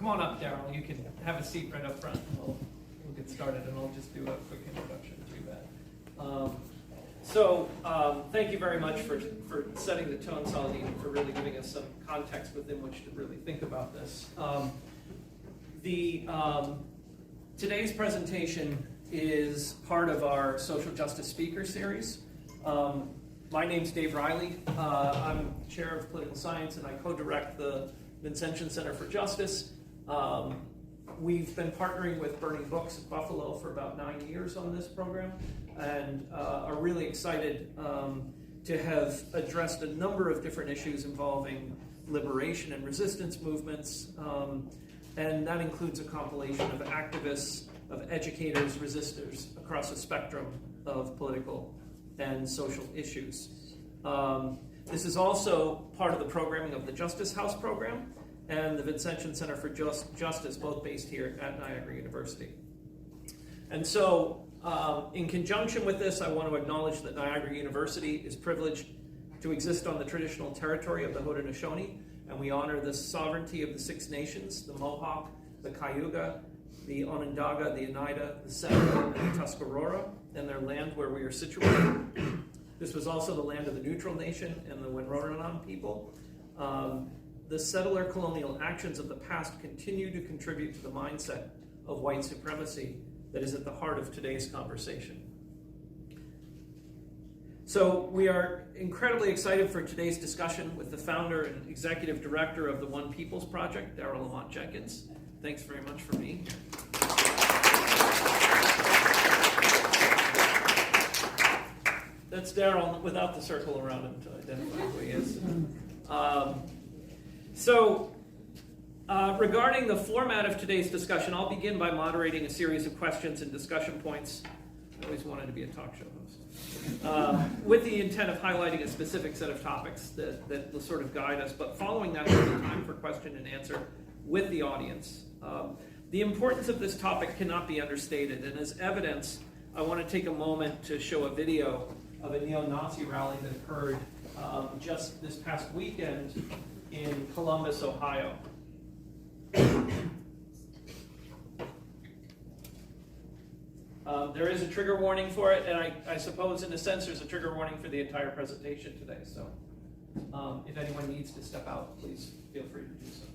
Come on up, Daryle. You can have a seat right up front, and we'll get started, and I'll just do a quick introduction to that. Thank you very much for setting the tone, Saladin, and for really giving us some context within which to really think about this. Today's presentation is part of our social justice speaker series. My name's Dave Reilly. I'm chair of political science, and I co-direct the Vincentian Center for Justice. We've been partnering with Burning Books in Buffalo for about 9 years on this program, and are really excited to have addressed a number of different issues involving liberation and resistance movements, and that includes a compilation of activists, of educators, resistors across a spectrum of political and social issues. This is also part of the programming of the Justice House program and the Vincentian Center for Justice, both based here at Niagara University. And so, in conjunction with this, I want to acknowledge that Niagara University is privileged to exist on the traditional territory of the Haudenosaunee, and we honor the sovereignty of the Six Nations, the Mohawk, the Cayuga, the Onondaga, the Oneida, the Seminole, and the Tuscarora, and their land where we are situated. This was also the land of the Neutral Nation and the Wenronan people. The settler colonial actions of the past continue to contribute to the mindset of white supremacy that is at the heart of today's conversation. So we are incredibly excited for today's discussion with the founder and executive director of the One Peoples Project, Daryle Lamont Jenkins. Thanks very much for being here. That's Daryle without the circle around him to identify who he is. Regarding the format of today's discussion, I'll begin by moderating a series of questions and discussion points. I always wanted to be a talk show host. With the intent of highlighting a specific set of topics that will sort of guide us, but following that, there'll be time for question and answer with the audience. The importance of this topic cannot be understated, and as evidence, I want to take a moment to show a video of a neo-Nazi rally that occurred just this past weekend in Columbus, Ohio. There is a trigger warning for it, and I suppose in a sense there's a trigger warning for the entire presentation today, so if anyone needs to step out, please feel free to do so.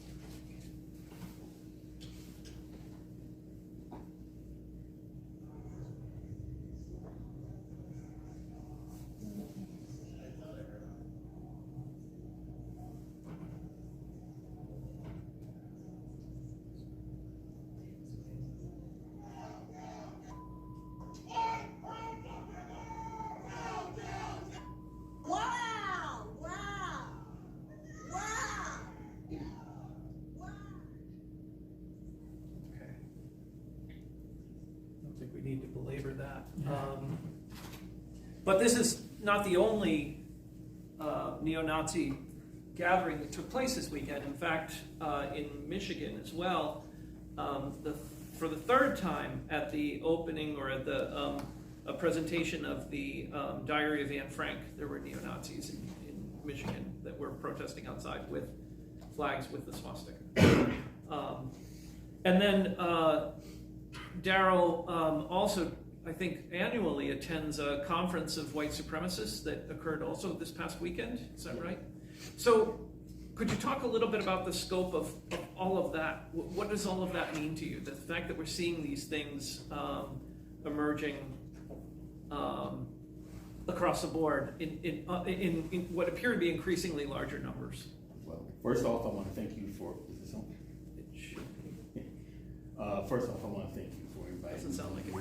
Need to belabor that. But this is not the only neo-Nazi gathering that took place this weekend. In fact, in Michigan as well, for the third time at the opening or at the a presentation of the Diary of Anne Frank, there were neo-Nazis in Michigan that were protesting outside with flags with the swastika. And then Daryle also, I think, annually attends a conference of white supremacists that occurred also this past weekend. Is that right? So could you talk a little bit about the scope of all of that? What does all of that mean to you? The fact that we're seeing these things emerging across the board in what appear to be increasingly larger numbers. Well, first off, I want to thank you for, is this on? It should be. First off, I want to thank you for inviting me. Doesn't sound like it.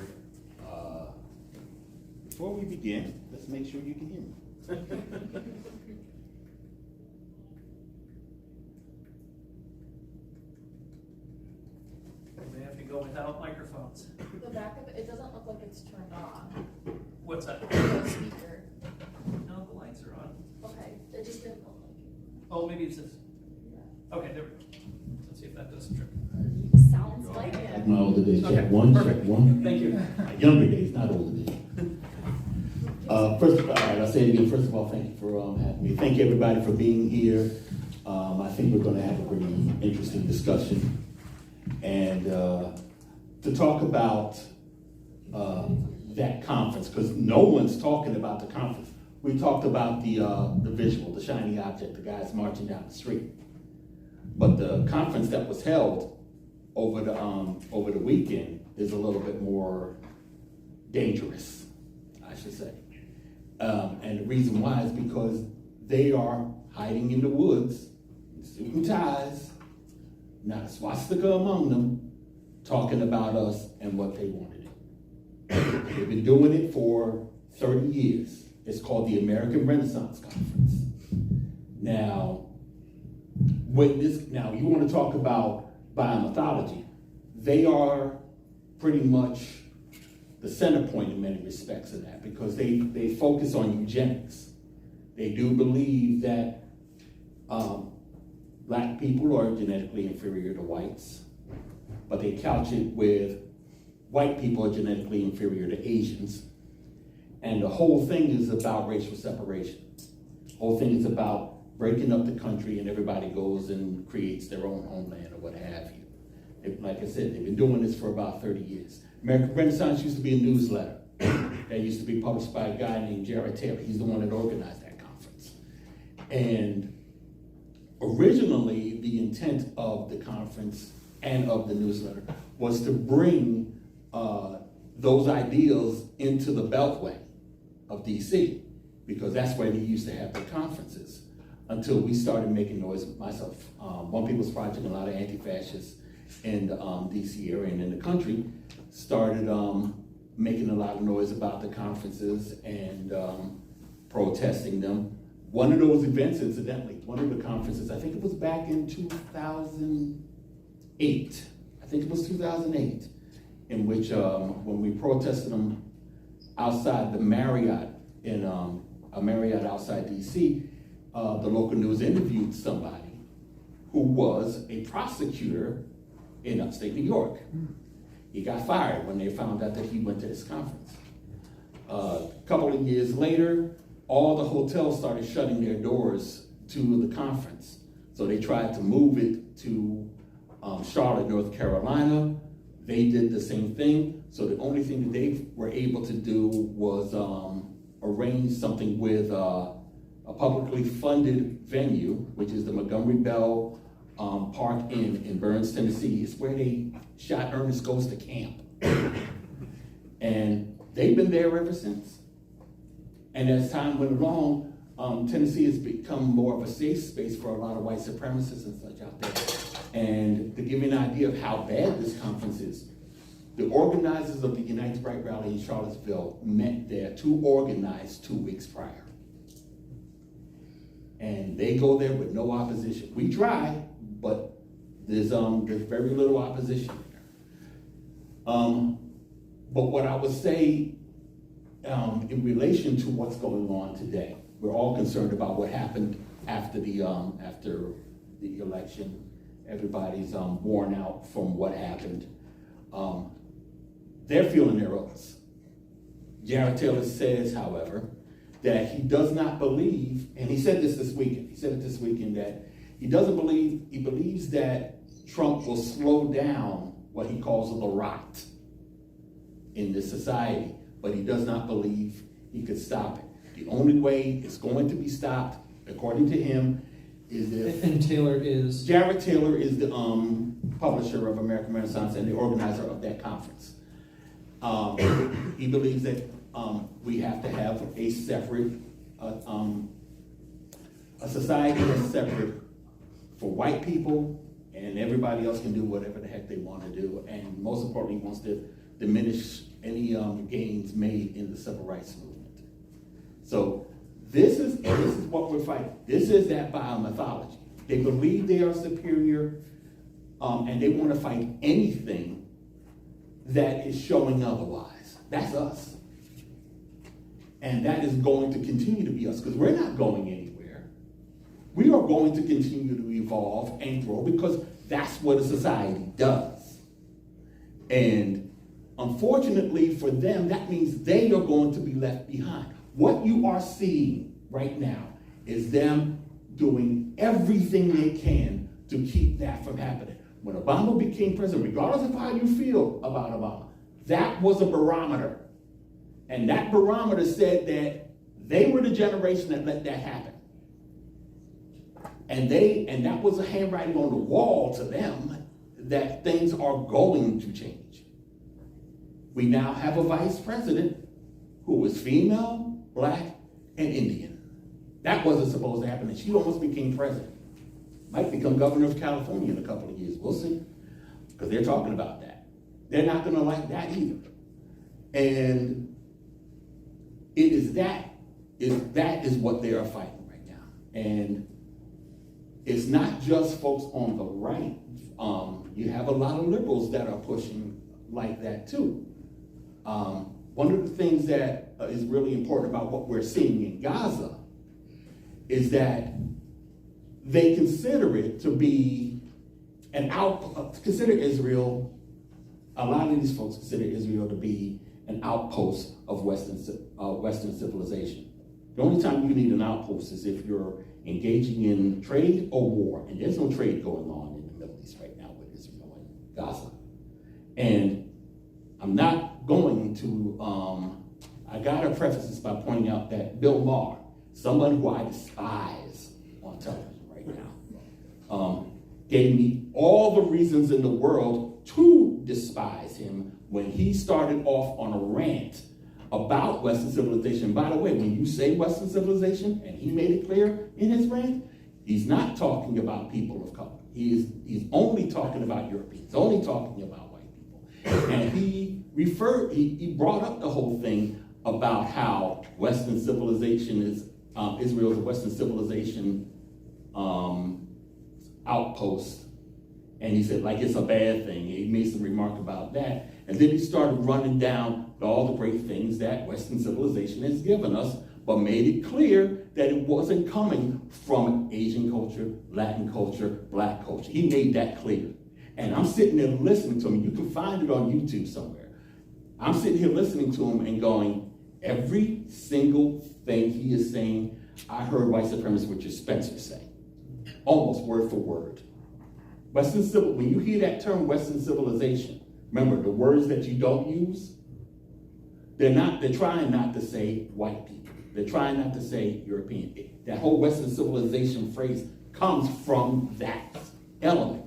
Before we begin, let's make sure you can hear me. We may have to go without microphones. The back of it doesn't look like it's turned on. What's that? The speaker. No, the lights are on. Okay, it just didn't look like it. Oh, maybe it's this. Yeah. Okay, there we go. Let's see if that does the trick. Sounds like it. My older days, Okay, check one, perfect. check one. Thank you. My younger days, not older days. First of all, all right, I'll say it again. First of all, thank you for having me. Thank you, everybody, for being here. I think we're going to have a really interesting discussion. and to talk about that conference, because no one's talking about the conference. We talked about the visual, the shiny object, the guys marching down the street. But the conference that was held over the weekend is a little bit more dangerous, I should say. And the reason why is because they are hiding in the woods, suit and ties, not a swastika among them, talking about us and what they wanted. They've been doing it for 30 years. It's called the American Renaissance Conference. Now, you want to talk about biomythology, they are pretty much the center point in many respects of that, because they focus on eugenics. They do believe that black people are genetically inferior to whites, but they couch it with white people are genetically inferior to Asians. And the whole thing is about racial separation. The whole thing is about breaking up the country and everybody goes and creates their own homeland or what have you. Like I said, they've been doing this for about 30 years. American Renaissance used to be a newsletter that used to be published by a guy named Jared Taylor. He's the one that organized that conference. And originally, the intent of the conference and of the newsletter was to bring those ideals into the Beltway of DC, because that's where they used to have the conferences, until we started making noise with myself. One People's Project, a lot of anti-fascists in the DC area and in the country started making a lot of noise about the conferences and protesting them. One of those events, incidentally, one of the conferences, I think it was back in 2008. I think it was 2008, in which when we protested them outside the Marriott in a Marriott outside DC, the local news interviewed somebody who was a prosecutor in upstate New York. He got fired when they found out that he went to this conference. A couple of years later, all the hotels started shutting their doors to the conference. So they tried to move it to Charlotte, North Carolina. They did the same thing. So the only thing that they were able to do was arrange something with a publicly funded venue, which is the Montgomery Bell Park Inn in Burns, Tennessee. It's where they shot Ernest Goes to Camp. And they've been there ever since. And as time went along, Tennessee has become more of a safe space for a lot of white supremacists and such out there. And to give you an idea of how bad this conference is, the organizers of the Unite Bright Rally in Charlottesville met there to organize 2 weeks prior. And they go there with no opposition. We try, but there's very little opposition there. But what I would say in relation to what's going on today, we're all concerned about what happened after the election. Everybody's worn out from what happened. They're feeling their oats. Jared Taylor says, however, that he does not believe, and he said this weekend, that he believes that Trump will slow down what he calls the rot in this society, but he does not believe he could stop it. The only way it's going to be stopped, according to him, is if... And Taylor is? Jared Taylor is the publisher of American Renaissance and the organizer of that conference. He believes that we have to have a separate, a society that's separate for white people, and everybody else can do whatever the heck they want to do, and most importantly, wants to diminish any gains made in the civil rights movement. So this is what we're fighting. This is that biomythology. They believe they are superior, and they want to fight anything that is showing otherwise. That's us. And that is going to continue to be us, because we're not going anywhere. We are going to continue to evolve and grow, because that's what a society does. And unfortunately for them, that means they are going to be left behind. What you are seeing right now is them doing everything they can to keep that from happening. when Obama became president, regardless of how you feel about Obama, that was a barometer. And that barometer said that they were the generation that let that happen. And that was a handwriting on the wall to them that things are going to change. We now have a vice president who is female, black, and Indian. That wasn't supposed to happen, and she almost became president. Might become governor of California in a couple of years. We'll see, because they're talking about that. They're not going to like that either. And that is what they are fighting right now. And it's not just folks on the right. You have a lot of liberals that are pushing like that too. One of the things that is really important about what we're seeing in Gaza is that they consider it to be consider Israel, a lot of these folks consider Israel to be an outpost of Western civilization. The only time you need an outpost is if you're engaging in trade or war, and there's no trade going on in the Middle East right now with Israel and Gaza. And I'm not going to, I gotta preface this by pointing out that Bill Maher, someone who I despise on television right now, gave me all the reasons in the world to despise him when he started off on a rant about Western civilization. By the way, when you say Western civilization, and he made it clear in his rant, he's not talking about people of color. He's only talking about Europeans, only talking about white people. And he brought up the whole thing about how Western civilization is, Israel is a Western civilization outpost. And he said, like, it's a bad thing. He made some remark about that. And then he started running down all the great things that Western civilization has given us, but made it clear that it wasn't coming from Asian culture, Latin culture, black culture. He made that clear. And I'm sitting there listening to him. You can find it on YouTube somewhere. I'm sitting here listening to him and going, every single thing he is saying, I heard white supremacist Richard Spencer say, almost word for word. When you hear that term Western civilization, remember the words that you don't use, they're trying not to say white people. They're trying not to say European. That whole Western civilization phrase comes from that element.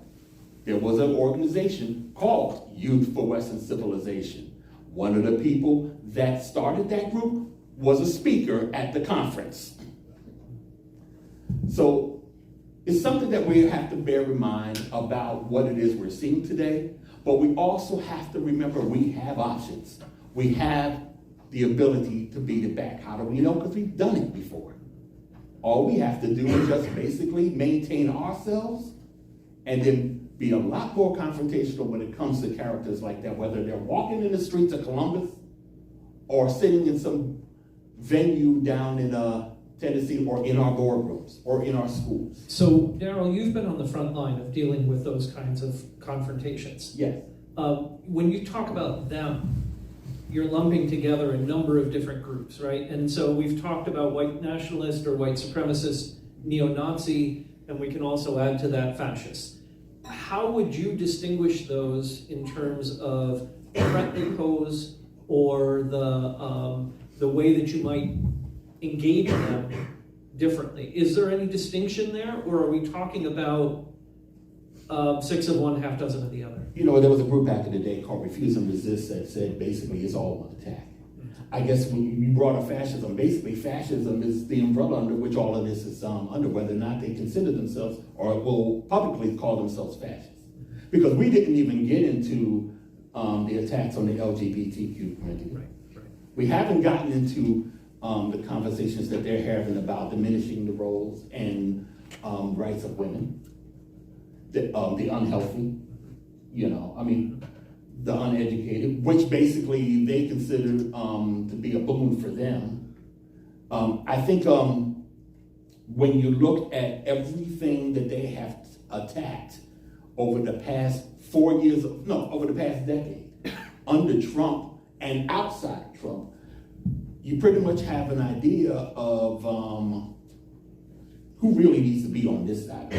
There was an organization called Youth for Western Civilization. One of the people that started that group was a speaker at the conference. So it's something that we have to bear in mind about what it is we're seeing today, but we also have to remember we have options. We have the ability to beat it back. How do we know? Because we've done it before. All we have to do is just basically maintain ourselves and then be a lot more confrontational when it comes to characters like that, whether they're walking in the streets of Columbus or sitting in some venue down in Tennessee or in our boardrooms or in our schools. So, Daryle, you've been on the front line of dealing with those kinds of confrontations. Yes. When you talk about them, you're lumping together a number of different groups, right? And so we've talked about white nationalist or white supremacist, neo-Nazi, and we can also add to that fascist. How would you distinguish those in terms of threat they pose or the way that you might engage them differently? Is there any distinction there, or are we talking about 6 of one, half dozen of the other? You know, there was a group back in the day called Refuse and Resist that said basically it's all one attack. I guess when you brought up fascism, basically fascism is the umbrella under which all of this is under, whether or not they consider themselves or will publicly call themselves fascists. Because we didn't even get into the attacks on the LGBTQ community. Right. We haven't gotten into the conversations that they're having about diminishing the roles and rights of women, the unhealthy, the uneducated, which basically they consider to be a boon for them. I think when you look at everything that they have attacked over the past 4 years, over the past decade, under Trump and outside of Trump, you pretty much have an idea of who really needs to be on this side.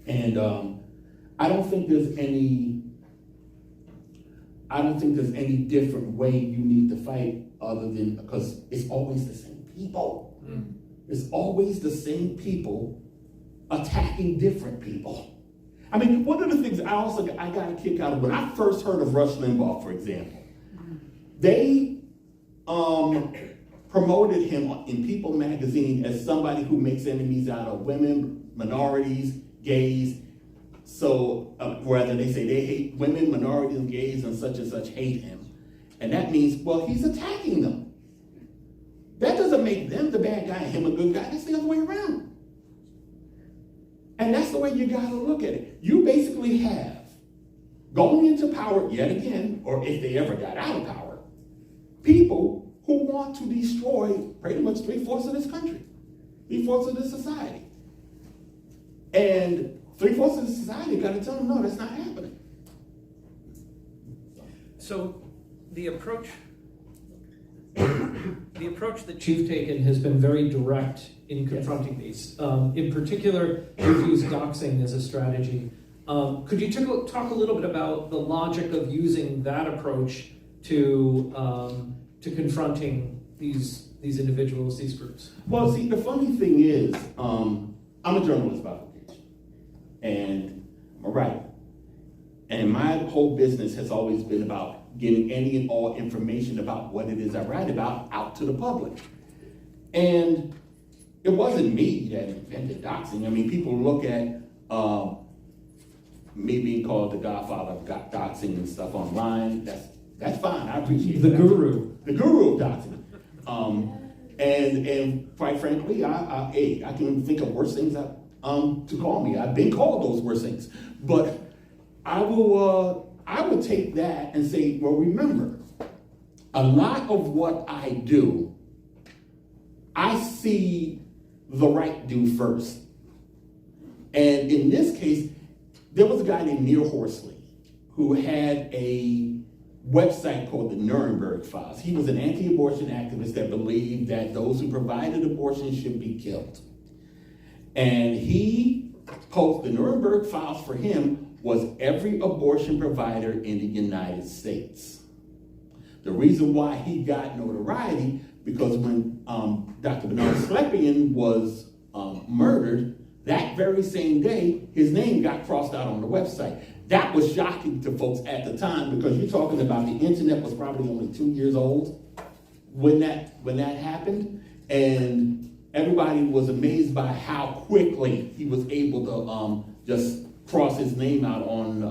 And I don't think there's any different way you need to fight other than, because it's always the same people. It's always the same people attacking different people. I mean, one of the things I got a kick out of when I first heard of Rush Limbaugh, for example, they promoted him in People magazine as somebody who makes enemies out of women, minorities, gays. So rather they say they hate women, minorities, and gays, and such hate him. And that means, well, he's attacking them. That doesn't make them the bad guy and him a good guy. That's the other way around. And that's the way you gotta look at it. You basically have, going into power yet again, or if they ever got out of power, people who want to destroy pretty much 3/4 of this country, 3/4 of this society. And 3/4 of the society got to tell them, no, that's not happening. So the approach that you've taken has been very direct in confronting these. In particular, you've used doxing as a strategy. Could you talk a little bit about the logic of using that approach to confronting these individuals, these groups? Well, see, the funny thing is, I'm a journalist by vocation, and I'm a writer. And my whole business has always been about getting any and all information about what it is I write about out to the public. And it wasn't me that invented doxing. I mean, people look at me being called the godfather of doxing and stuff online. That's fine. I appreciate the that. The guru of doxing. And quite frankly, I can think of worse things to call me. I've been called those worse things. But I would take that and say, well, remember, a lot of what I do, I see the right do first. And in this case, there was a guy named Neil Horsley who had a website called the Nuremberg Files. He was an anti-abortion activist that believed that those who provided abortion should be killed. And he posted, the Nuremberg Files for him was every abortion provider in the United States. The reason why he got notoriety, because when Dr. Bernard Slepian was murdered, that very same day, his name got crossed out on the website. That was shocking to folks at the time, because you're talking about the internet was probably only 2 years old when that happened, and everybody was amazed by how quickly he was able to just cross his name out on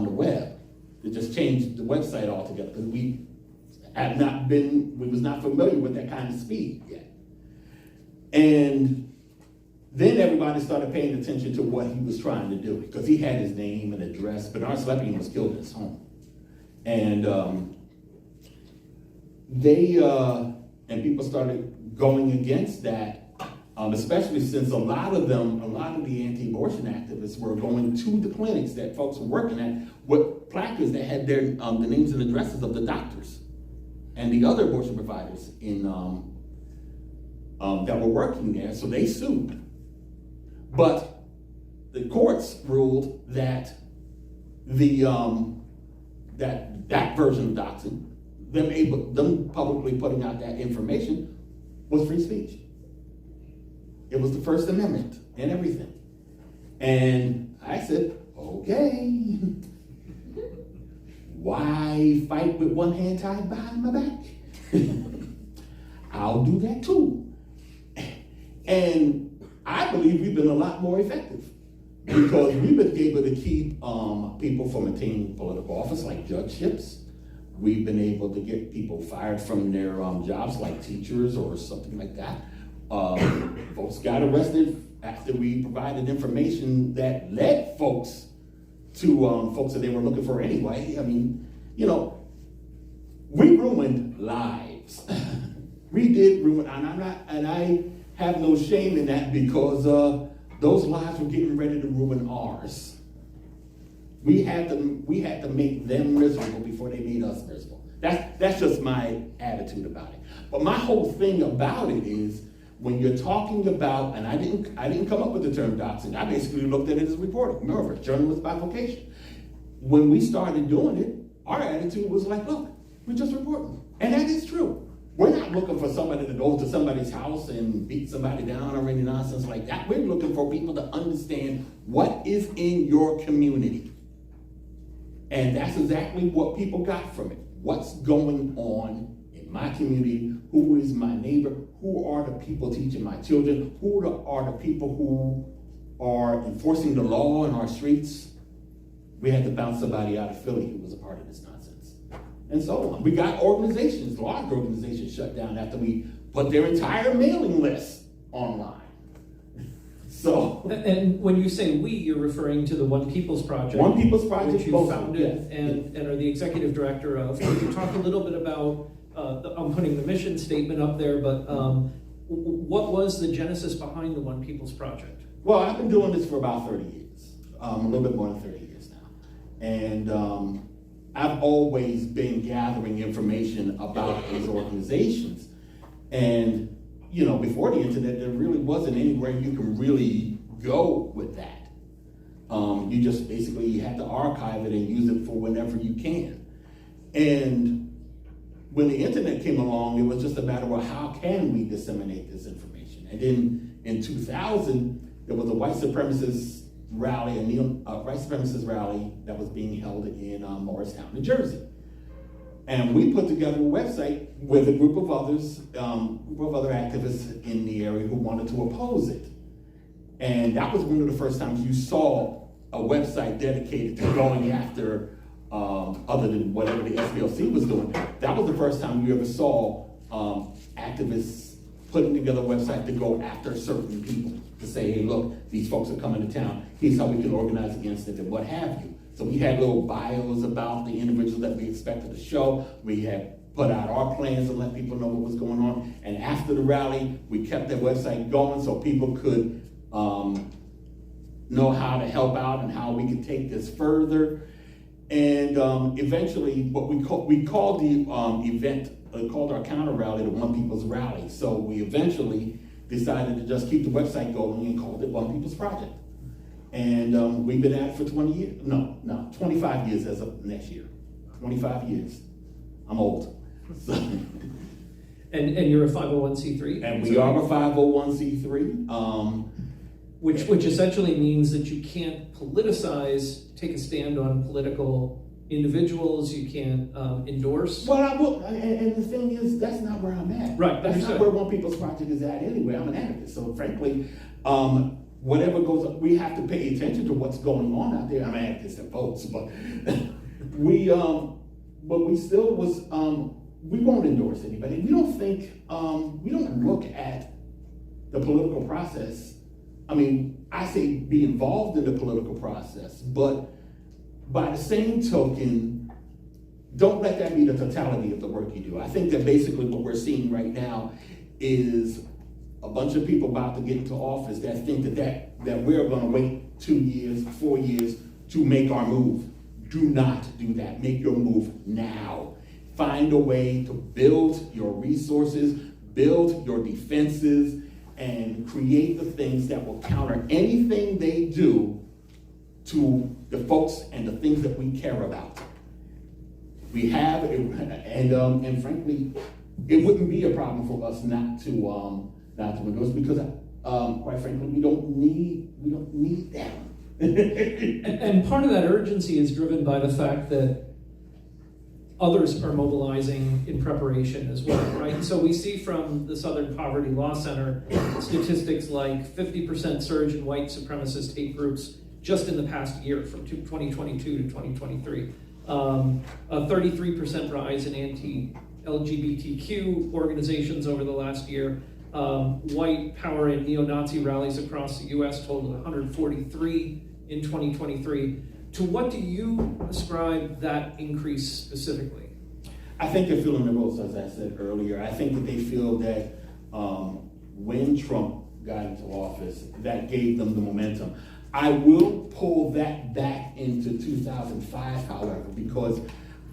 the web. It just changed the website altogether, because we was not familiar with that kind of speed yet. And then everybody started paying attention to what he was trying to do, because he had his name and address. Bernard Slepian was killed in his home. And people started going against that, especially since a lot of the anti-abortion activists were going to the clinics that folks were working at with placards that had their the names and addresses of the doctors and the other abortion providers in that were working there. So they sued. But the courts ruled that that version of doxing, them publicly putting out that information, was free speech. It was the First Amendment and everything. And I said, okay, why fight with one hand tied behind my back? I'll do that too. And I believe we've been a lot more effective, because we've been able to keep people from attaining political office, like judgeships. We've been able to get people fired from their jobs, like teachers or something like that. Folks got arrested after we provided information that led folks to folks that they were looking for anyway. I mean, we ruined lives. We did ruin, and I have no shame in that, because those lives were getting ready to ruin ours. We had to make them miserable before they made us miserable. That's just my attitude about it. But my whole thing about it is, when you're talking about, and I didn't come up with the term doxing, I basically looked at it as reporting. Remember, journalist by vocation. When we started doing it, our attitude was like, look, we're just reporting. And that is true. We're not looking for somebody to go to somebody's house and beat somebody down or any nonsense like that. We're looking for people to understand what is in your community. And that's exactly what people got from it. What's going on in my community? Who is my neighbor? Who are the people teaching my children? Are the people who are enforcing the law in our streets? We had to bounce somebody out of Philly who was a part of this nonsense. And so on. We got organizations, large organizations shut down after we put their entire mailing list online. So. And when you say we, you're referring to the One People's Project. One People's Project, which you founded and are the executive director of. Could you talk a little bit about, I'm putting the mission statement up there, but what was the genesis behind the One People's Project? Well, I've been doing this for about 30 years, a little bit more than 30 years now. And I've always been gathering information about these organizations. And you know, before the internet, there really wasn't anywhere you can really go with that. You just basically had to archive it and use it for whenever you can. And when the internet came along, it was just a matter of how can we disseminate this information. And then in 2000, there was a white supremacist rally, white supremacist rally that was being held in Morristown, New Jersey. And we put together a website with a group of others, other activists in the area who wanted to oppose it. And that was one of the first times you saw a website dedicated to going after, other than whatever the SPLC was doing. That was the first time you ever saw activists putting together a website to go after certain people, to say, hey, look, these folks are coming to town. Here's how we can organize against it and what have you. So we had little bios about the individuals that we expected to show. We had put out our plans and let people know what was going on. And after the rally, we kept that website going so people could know how to help out and how we could take this further. And eventually, what we called the event, called our counter rally the One People's Rally. So we eventually decided to just keep the website going and called it One People's Project. And we've been at it for 20 years. No, 25 years as of next year. 25 years. I'm old. So. And you're a 501c3? And we are a 501c3. Which essentially means that you can't politicize, take a stand on political individuals, you can't endorse. Well, I will, and the thing is, that's not where I'm at. Right, that's not where One People's Project is at anyway. I'm an advocate. So frankly, whatever goes up, we have to pay attention to what's going on out there. I'm an advocate that votes, but we still was, we won't endorse anybody. We don't think, we don't look at the political process. I mean, I say be involved in the political process, but by the same token, don't let that be the totality of the work you do. I think that basically what we're seeing right now is a bunch of people about to get into office that think that we're going to wait 2 years, 4 years to make our move. Do not do that. Make your move now. Find a way to build your resources, build your defenses, and create the things that will counter anything they do to the folks and the things that we care about. We have, and frankly, it wouldn't be a problem for us not to endorse, because quite frankly, we don't need them. and part of that urgency is driven by the fact that others are mobilizing in preparation as well, right? And so we see from the Southern Poverty Law Center statistics like 50% surge in white supremacist hate groups just in the past year, from 2022 to 2023. A 33% rise in anti-LGBTQ organizations over the last year. White power and neo-Nazi rallies across the US totaled 143 in 2023. To what do you ascribe that increase specifically? I think they're feeling the roles, as I said earlier. I think that they feel that when Trump got into office, that gave them the momentum. I will pull that back into 2005, however, because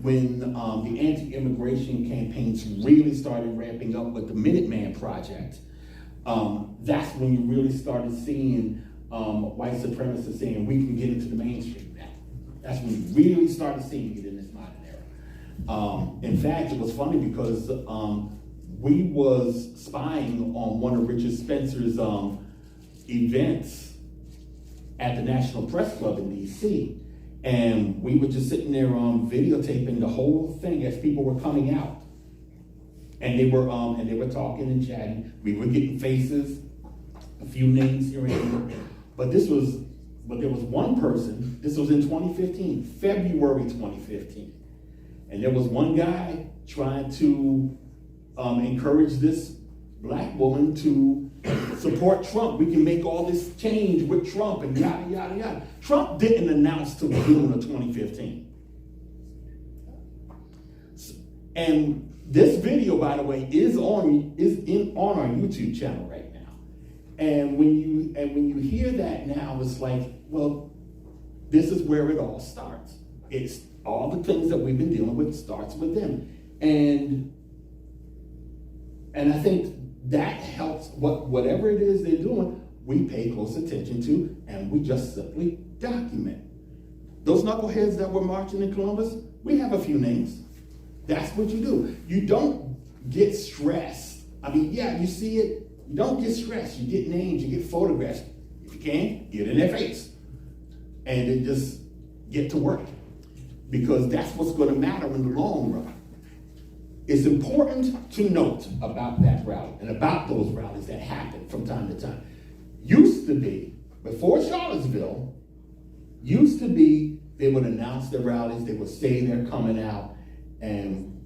when the anti-immigration campaigns really started ramping up with the Minuteman Project, that's when you really started seeing white supremacists saying we can get into the mainstream now. That's when you really started seeing it in this modern era. In fact, it was funny because we was spying on one of Richard Spencer's events at the National Press Club in DC. And we were just sitting there videotaping the whole thing as people were coming out. And they were talking and chatting. We were getting faces, a few names here and there. But there was one person, this was in 2015, February 2015. And there was one guy trying to encourage this black woman to support Trump. We can make all this change with Trump and yada, yada, yada. Trump didn't announce till June of 2015. And this video, by the way, is on our YouTube channel right now. And when you hear that now, it's like, well, this is where it all starts. It's all the things that we've been dealing with starts with them. And I think that helps whatever it is they're doing, we pay close attention to, and we just simply document. Those knuckleheads that were marching in Columbus, we have a few names. That's what you do. You don't get stressed. I mean, yeah, you see it. You don't get stressed. You get names, you get photographs. If you can, get in their face. And then just get to work. Because that's what's going to matter in the long run. It's important to note about that rally and about those rallies that happen from time to time. Used to be, before Charlottesville, they would announce their rallies, they would say they're coming out, and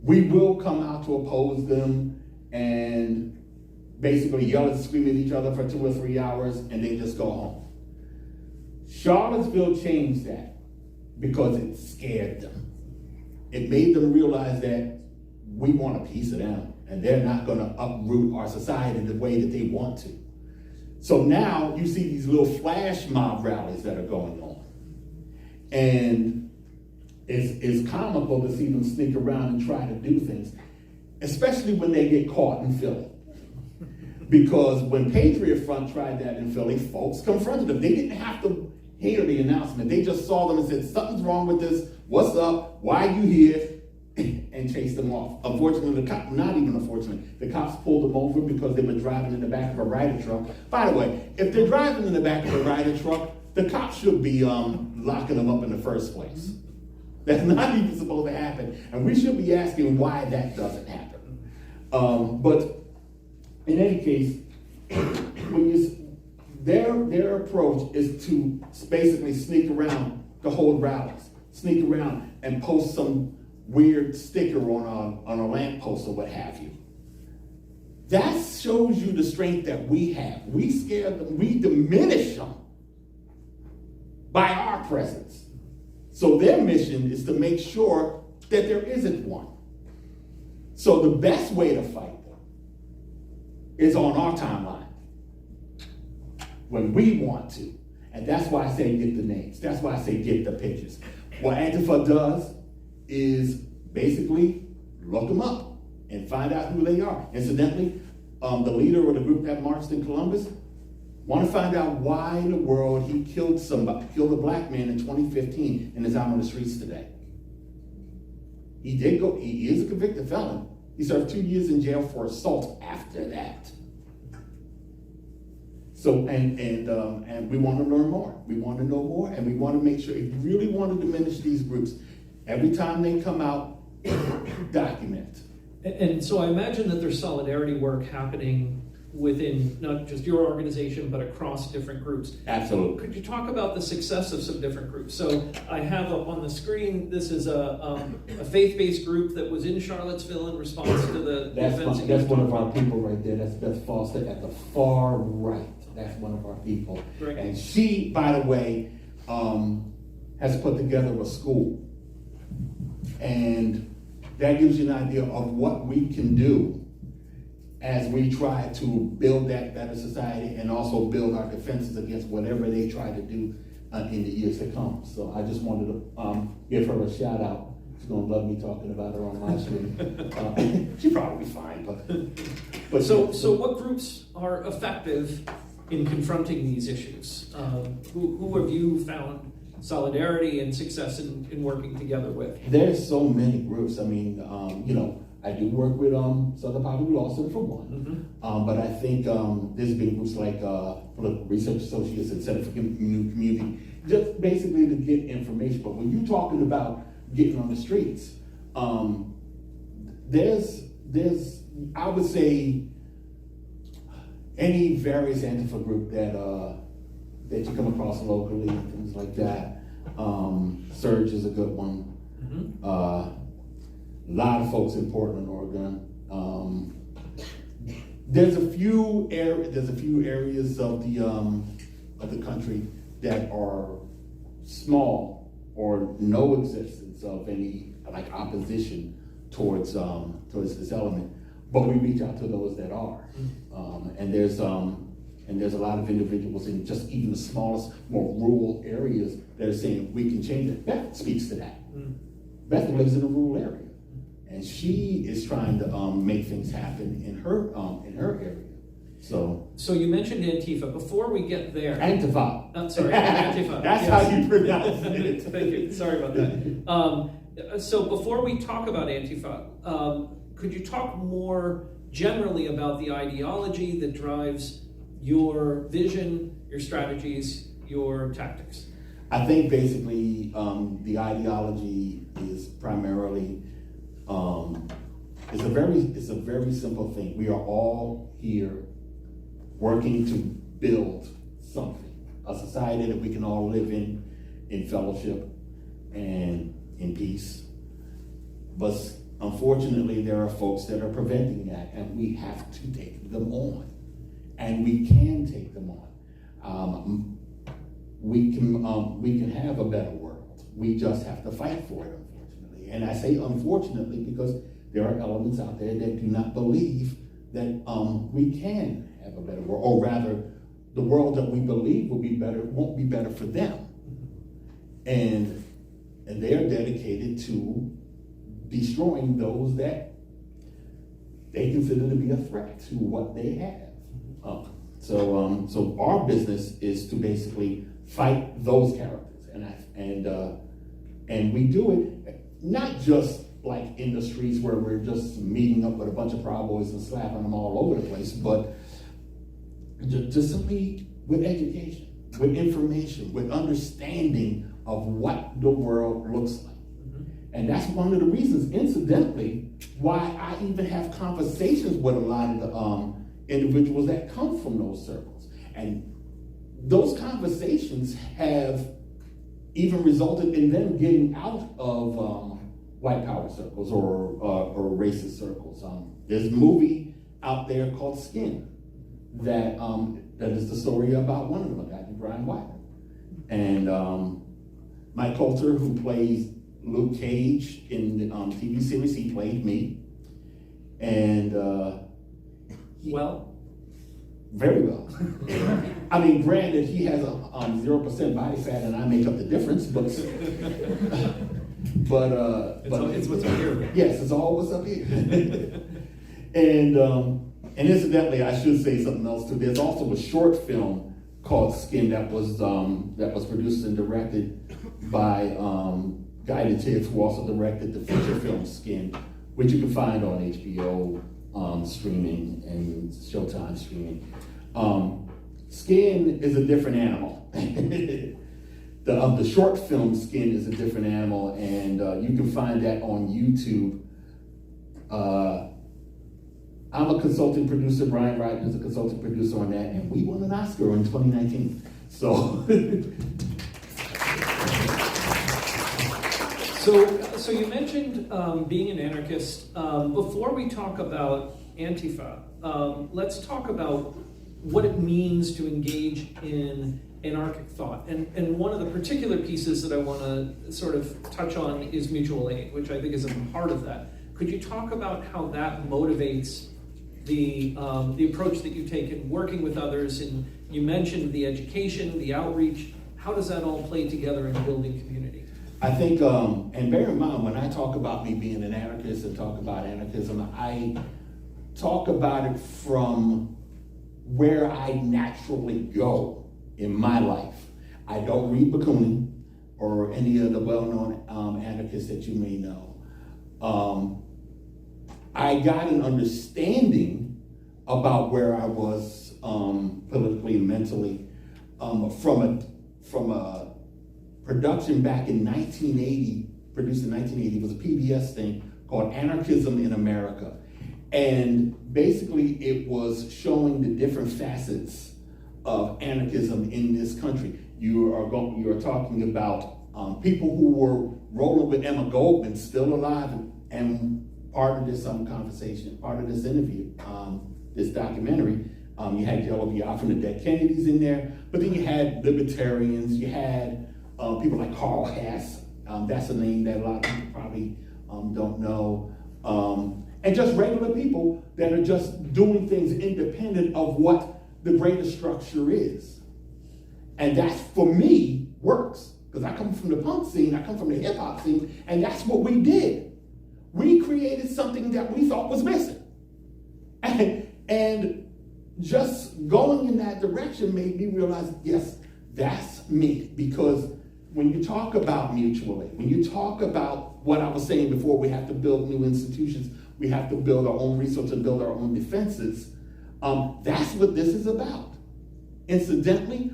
we will come out to oppose them, and basically yell and scream at each other for 2 or 3 hours, and they just go home. Charlottesville changed that because it scared them. It made them realize that we want a piece of them, and they're not going to uproot our society the way that they want to. So now you see these little flash mob rallies that are going on. And it's comical to see them sneak around and try to do things, especially when they get caught in Philly. Because when Patriot Front tried that in Philly, folks confronted them. They didn't have to hear the announcement. They just saw them and said, something's wrong with this. What's up? Why are you here? And chased them off. Unfortunately, not even unfortunately, the cops pulled them over because they were driving in the back of a Ryder truck. By the way, if they're driving in the back of a Ryder truck, the cops should be locking them up in the first place. That's not even supposed to happen. And we should be asking why that doesn't happen. But in any case, their approach is to basically sneak around the whole rallies, sneak around and post some weird sticker on a lamppost or what have you. That shows you the strength that we have. We scare them, we diminish them by our presence. So their mission is to make sure that there isn't one. So the best way to fight them is on our timeline, when we want to. And that's why I say get the names. That's why I say get the pictures. What Antifa does is basically look them up and find out who they are. Incidentally, the leader of the group that marched in Columbus want to find out why in the world he killed a black man in 2015 and is out on the streets today. He is a convicted felon. He served 2 years in jail for assault after that. So, and we want to learn more. We want to know more, and we want to make sure, if you really want to diminish these groups, every time they come out, document. And so I imagine that there's solidarity work happening within not just your organization, but across different groups. Absolutely. Could you talk about the success of some different groups? So I have up on the screen, this is a faith-based group that was in Charlottesville in response to the events. That's one of our people right there. That's Beth Foster at the far right. That's one of our people. Right. And she, by the way, has put together a school. And that gives you an idea of what we can do as we try to build that better society and also build our defenses against whatever they try to do in the years to come. So I just wanted to give her a shout out. She's gonna love me talking about her on my screen. She'll probably be fine, but But So what groups are effective in confronting these issues? Who have you found solidarity and success in working together with? there's so many groups. I mean, I do work with Southern Poverty Law Center for one, but I think there's been groups like Political Research Associates and Center for Community, just basically to get information. But when you're talking about getting on the streets, there's I would say any various Antifa group that you come across locally, things like that. Surge is a good one. A lot of folks in Portland, Oregon. There's a few areas of the country that are small or no existence of any like opposition towards this element, but we reach out to those that are, and there's a lot of individuals in just even the smallest, more rural areas that are saying we can change it. Beth speaks to that. Beth lives in a rural area, and she is trying to make things happen in her area. So you mentioned Antifa. Before we get there, Antifa. Sorry, Antifa. That's yes. how you pronounce it. Thank you. Sorry about that. So before we talk about Antifa, could you talk more generally about the ideology that drives your vision, your strategies, your tactics? I think basically the ideology is primarily it's a very simple thing. We are all here working to build something, a society that we can all live in fellowship and in peace. But unfortunately, there are folks that are preventing that, and we have to take them on. And we can take them on. We can have a better world. We just have to fight for it, unfortunately. And I say unfortunately because there are elements out there that do not believe that we can have a better world, or rather, the world that we believe will be better won't be better for them. And they are dedicated to destroying those that they consider to be a threat to what they have. So our business is to basically fight those characters, and we do it not just like in the streets where we're just meeting up with a bunch of Proud Boys and slapping them all over the place, but just simply with education, with information, with understanding of what the world looks like. And that's one of the reasons, incidentally, why I even have conversations with a lot of the individuals that come from those circles. And those conversations have even resulted in them getting out of white power circles or racist circles. There's a movie out there called Skin that is the story about one of them, a guy named Brian White. And Mike Coulter, who plays Luke Cage in the TV series, he played me. And very well. I mean, granted, he has a 0% body fat, and I make up the difference. But It's what's up here. Yes, it's all what's up here. And incidentally, I should say something else too. There's also a short film called Skin that was produced and directed by Guy Tibbs, who also directed the feature film Skin, which you can find on HBO streaming and Showtime streaming. Skin is a different animal. The short film Skin is a different animal, and you can find that on YouTube. I'm a consulting producer. Brian Wright is a consulting producer on that, and we won an Oscar in 2019. So. So you mentioned being an anarchist. Before we talk about Antifa, let's talk about what it means to engage in anarchic thought. And one of the particular pieces that I want to sort of touch on is mutual aid, which I think is a part of that. Could you talk about how that motivates the approach that you take in working with others? And you mentioned the education, the outreach. How does that all play together in building community? I think, and bear in mind, when I talk about me being an anarchist and talk about anarchism, talk about it from where I naturally go in my life. I don't read Bakunin or any of the well-known anarchists that you may know. I got an understanding about where I was politically and mentally from a production back in 1980, produced in 1980. It was a PBS thing called Anarchism in America. And basically it was showing the different facets of anarchism in this country. You are talking about people who were rolling with Emma Goldman, still alive, and part of this conversation, part of this interview, this documentary, you had Jello Biafra and the Dead Kennedys in there, but then you had libertarians, you had people like Carl Hess, that's a name that a lot of people probably don't know, and just regular people that are just doing things independent of what the greater structure is. And that, for me, works, because I come from the punk scene, I come from the hip hop scene, and that's what we did. We created something that we thought was missing. And just going in that direction made me realize, yes, that's me. Because when you talk about mutual aid, when you talk about what I was saying before, we have to build new institutions, we have to build our own resources and build our own defenses, that's what this is about. Incidentally,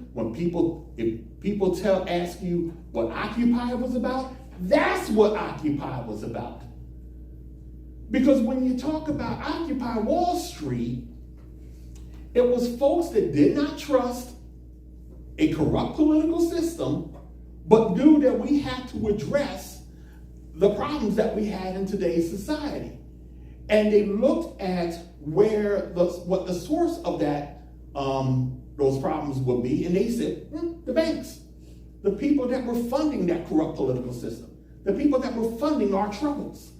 if people ask you what Occupy was about, that's what Occupy was about. Because when you talk about Occupy Wall Street, it was folks that did not trust a corrupt political system, but knew that we had to address the problems that we had in today's society. And they looked at what the source of that, those problems would be, and they said, the banks, the people that were funding that corrupt political system, the people that were funding our troubles.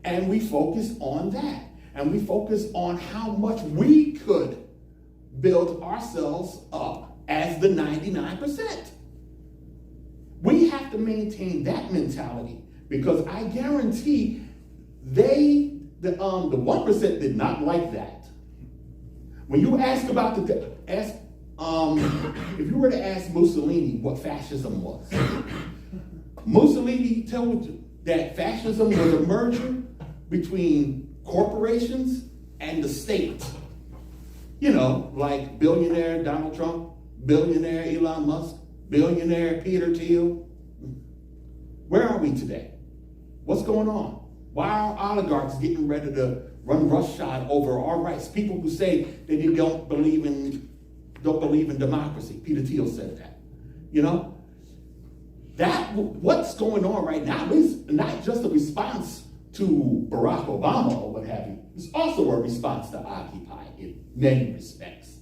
And we focused on that. And we focused on how much we could build ourselves up as the 99%. We have to maintain that mentality, because I guarantee the 1% did not like that. When you ask about if you were to ask Mussolini what fascism was, Mussolini told you that fascism was a merger between corporations and the state. You know, like billionaire Donald Trump, billionaire Elon Musk, billionaire Peter Thiel. Where are we today? What's going on? Why are oligarchs getting ready to run roughshod over our rights? People who say that they don't believe in democracy. Peter Thiel said that. You know, what's going on right now is not just a response to Barack Obama or what have you. It's also a response to Occupy in many respects.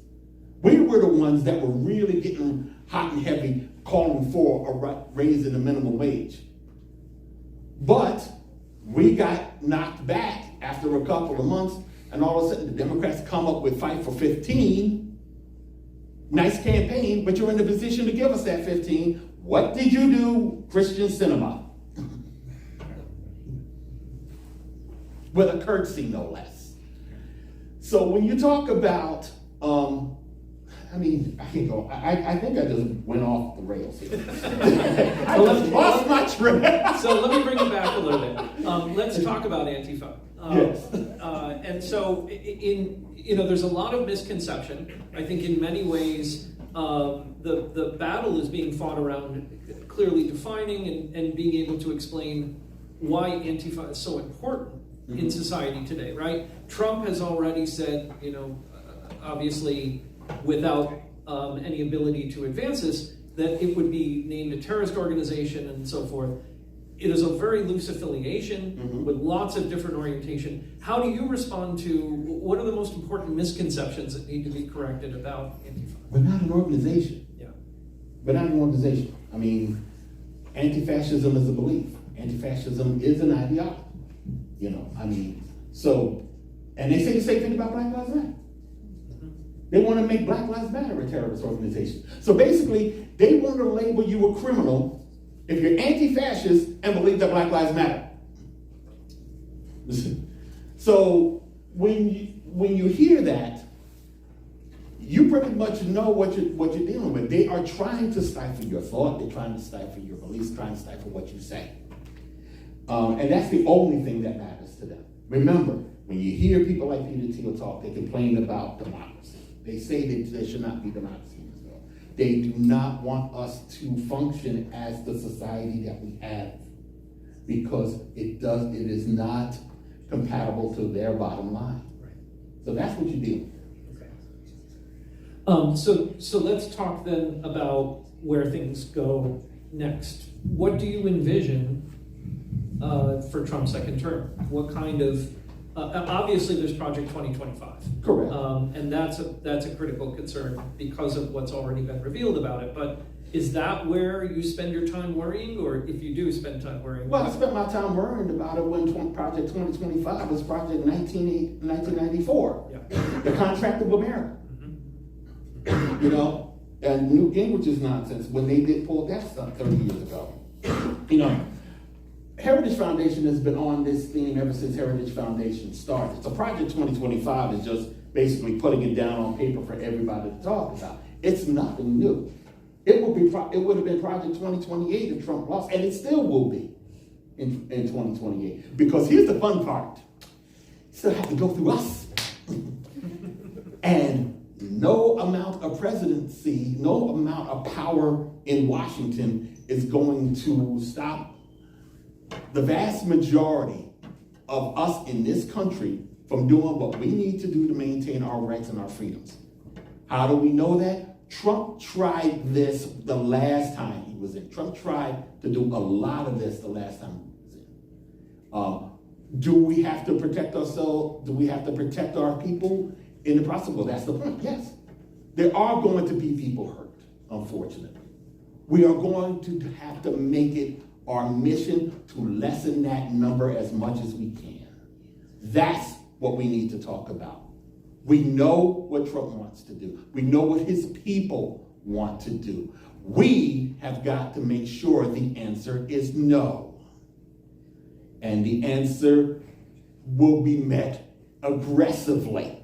We were the ones that were really getting hot and heavy, calling for a raise in the minimum wage. But we got knocked back after a couple of months, and all of a sudden the Democrats come up with Fight for 15. Nice campaign, but you're in the position to give us that 15. What did you do, Christian cinema? With a curtsy, no less. So when you talk about, I can't go. I think I just went off the rails here. I just lost my train. So let me bring it back a little bit. Let's talk about Antifa. Yes. And so, there's a lot of misconception. I think in many ways, the battle is being fought around clearly defining and being able to explain why Antifa is so important in society today, right? Trump has already said, obviously without any ability to advance this, that it would be named a terrorist organization and so forth. It is a very loose affiliation with lots of different orientation. How do you respond to, what are the most important misconceptions that need to be corrected about Antifa? We're not an organization. Yeah. We're not an organization. I mean, anti-fascism is a belief. Anti-fascism is an ideology. And they say the same thing about Black Lives Matter. They want to make Black Lives Matter a terrorist organization. So basically, they want to label you a criminal if you're anti-fascist and believe that Black Lives Matter. So when when you hear that, you pretty much know what you're dealing with. They are trying to stifle your thought. They're trying to stifle your beliefs, trying to stifle what you say. And that's the only thing that matters to them. Remember, when you hear people like Peter Thiel talk, they complain about democracy. They say that there should not be democracy in this world. They do not want us to function as the society that we have, because it is not compatible to their bottom line. So that's what you deal with. So let's talk then about where things go next. What do you envision for Trump's second term? What kind of obviously there's Project 2025. Correct. And that's a critical concern because of what's already been revealed about it. But is that where you spend your time worrying, or if you do spend time worrying? Well, I spent my time worrying about it when Project 2025 was Project 1994, the Contract of America. You know, and Newt Gingrich's nonsense when they did pull that stuff 30 years ago. You know, Heritage Foundation has been on this theme ever since Heritage Foundation started. So Project 2025 is just basically putting it down on paper for everybody to talk about. It's nothing new. It would have been Project 2028 if Trump lost, and it still will be in 2028. Because here's the fun part. You still have to go through us. And no amount of presidency, no amount of power in Washington is going to stop the vast majority of us in this country from doing what we need to do to maintain our rights and our freedoms. How do we know that? Trump tried this the last time he was in. Trump tried to do a lot of this the last time he was in. Do we have to protect ourselves? Do we have to protect our people in the process? Well, that's the point, yes. There are going to be people hurt, unfortunately. We are going to have to make it our mission to lessen that number as much as we can. That's what we need to talk about. We know what Trump wants to do. We know what his people want to do. We have got to make sure the answer is no. And the answer will be met aggressively.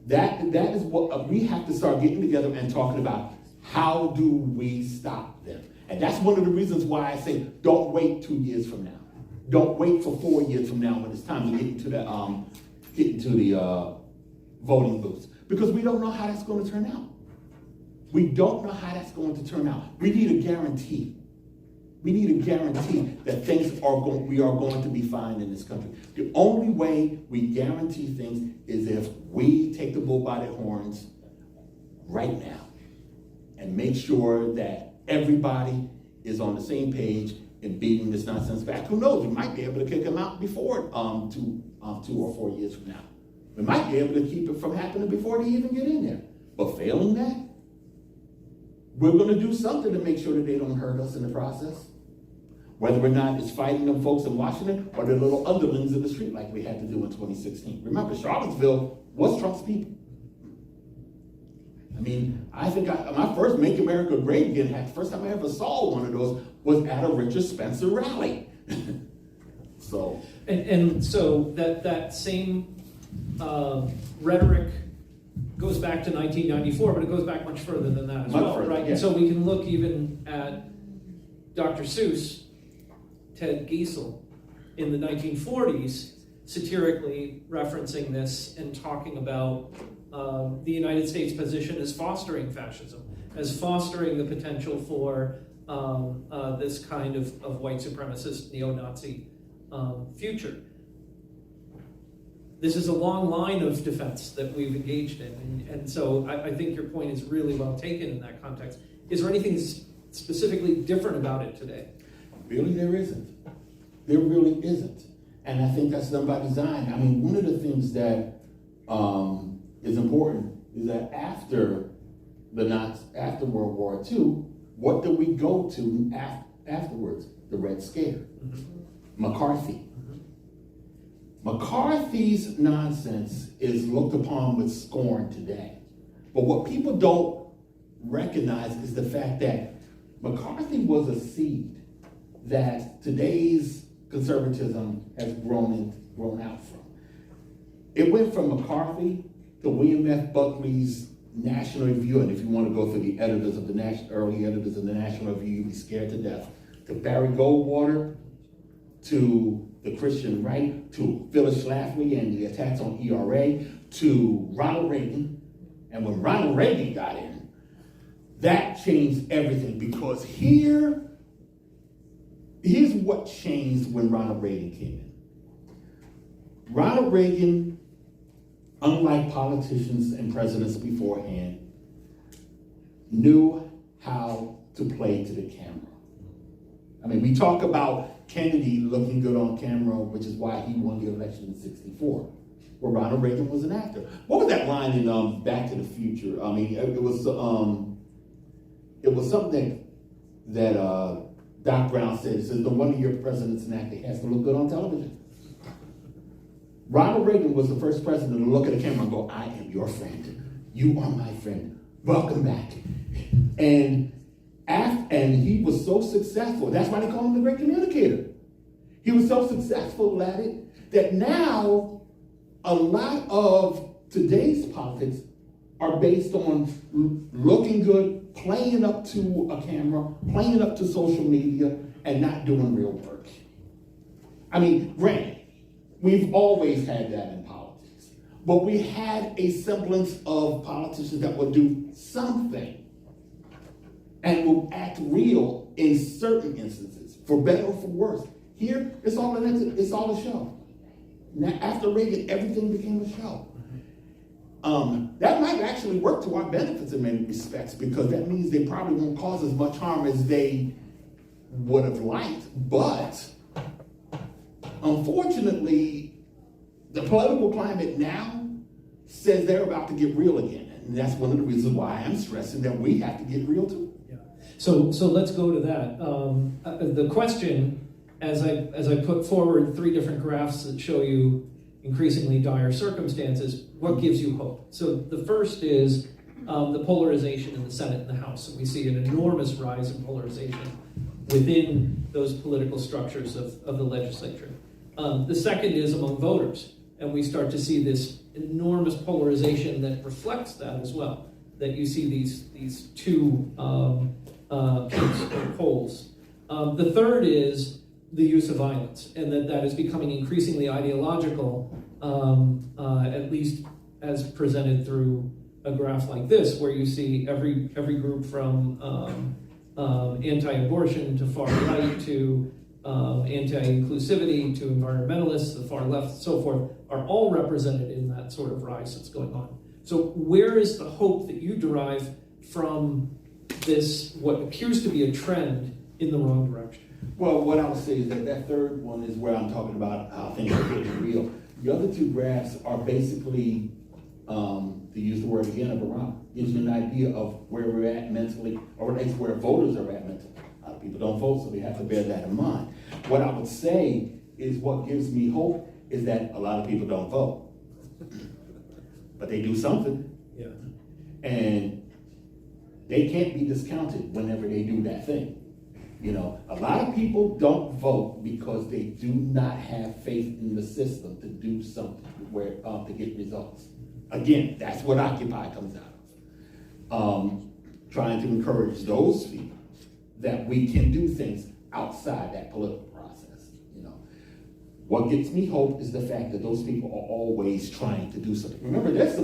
That is what we have to start getting together and talking about. How do we stop them? And that's one of the reasons why I say don't wait 2 years from now. Don't wait for 4 years from now when it's time to get into the voting booths, because we don't know how that's going to turn out. We don't know how that's going to turn out. We need a guarantee. We need a guarantee that we are going to be fine in this country. The only way we guarantee things is if we take the bull by the horns right now and make sure that everybody is on the same page in beating this nonsense back. Who knows? We might be able to kick him out before 2 or 4 years from now. We might be able to keep it from happening before they even get in there. But failing that, we're going to do something to make sure that they don't hurt us in the process. Whether or not it's fighting them folks in Washington or the little underlings in the street like we had to do in 2016. Remember, Charlottesville was Trump's people. I mean, I think my first Make America Great Again, the first time I ever saw one of those was at a Richard Spencer rally. So that same rhetoric goes back to 1994, but it goes back much further than that as well, right? Yeah. And so we can look even at Dr. Seuss, Ted Giesel, in the 1940s, satirically referencing this and talking about the United States position as fostering fascism, as fostering the potential for this kind of white supremacist neo-Nazi future. This is a long line of defense that we've engaged in, and so I think your point is really well taken in that context. Is there anything specifically different about it today? Really, there isn't. There really isn't. And I think that's done by design. I mean, one of the things that is important is that after World War II, what do we go to afterwards? The Red Scare. McCarthy. McCarthy's nonsense is looked upon with scorn today. But what people don't recognize is the fact that McCarthy was a seed that today's conservatism has grown out from. it went from McCarthy to William F. Buckley's National Review, and if you want to go through the editors of the early editors of the National Review, you'd be scared to death, to Barry Goldwater, to the Christian Right, to Phyllis Schlafly and the attacks on ERA, to Ronald Reagan. And when Ronald Reagan got in, that changed everything, because here's what changed when Ronald Reagan came in. Ronald Reagan, unlike politicians and presidents beforehand, knew how to play to the camera. I mean, we talk about Kennedy looking good on camera, which is why he won the election in '64. Well, Ronald Reagan was an actor. What was that line in Back to the Future? I mean, it was something that Doc Brown said. He says, "No wonder your president's an actor. He has to look good on television." Ronald Reagan was the first president to look at the camera and go, "I am your friend. You are my friend. Welcome back." And he was so successful. That's why they call him the great communicator. He was so successful at it that now a lot of today's politics are based on looking good, playing up to a camera, playing up to social media, and not doing real work. I mean, granted, we've always had that in politics, but we had a semblance of politicians that would do something and will act real in certain instances, for better or for worse. Here, it's all a show. Now, after Reagan, everything became a show. That might actually work to our benefits in many respects, because that means they probably won't cause as much harm as they would have liked. But unfortunately, the political climate now says they're about to get real again. And that's one of the reasons why I'm stressing that we have to get real too. Yeah. So let's go to that. The question, as I put forward 3 different graphs that show you increasingly dire circumstances, what gives you hope? So the first is the polarization in the Senate and the House. And we see an enormous rise in polarization within those political structures of the legislature. The second is among voters. And we start to see this enormous polarization that reflects that as well. That you see these 2 peaks or poles. The third is the use of violence, and that is becoming increasingly ideological, at least as presented through a graph like this, where you see every group from anti-abortion to far right to anti-inclusivity to environmentalists, the far left, so forth, are all represented in that sort of rise that's going on. So where is the hope that you derive from this, what appears to be a trend in the wrong direction? Well, what I would say is that third one is where I'm talking about how things are getting real. The other 2 graphs are basically, to use the word again, a barometer. Gives you an idea of where we're at mentally, or at least where voters are at mentally. A lot of people don't vote, so we have to bear that in mind. What I would say is what gives me hope is that a lot of people don't vote. But they do something. Yeah. And they can't be discounted whenever they do that thing. You know, a lot of people don't vote because they do not have faith in the system to do something where to get results. Again, that's what Occupy comes out of. Trying to encourage those people that we can do things outside that political process. You know, what gets me hope is the fact that those people are always trying to do something. Remember, there's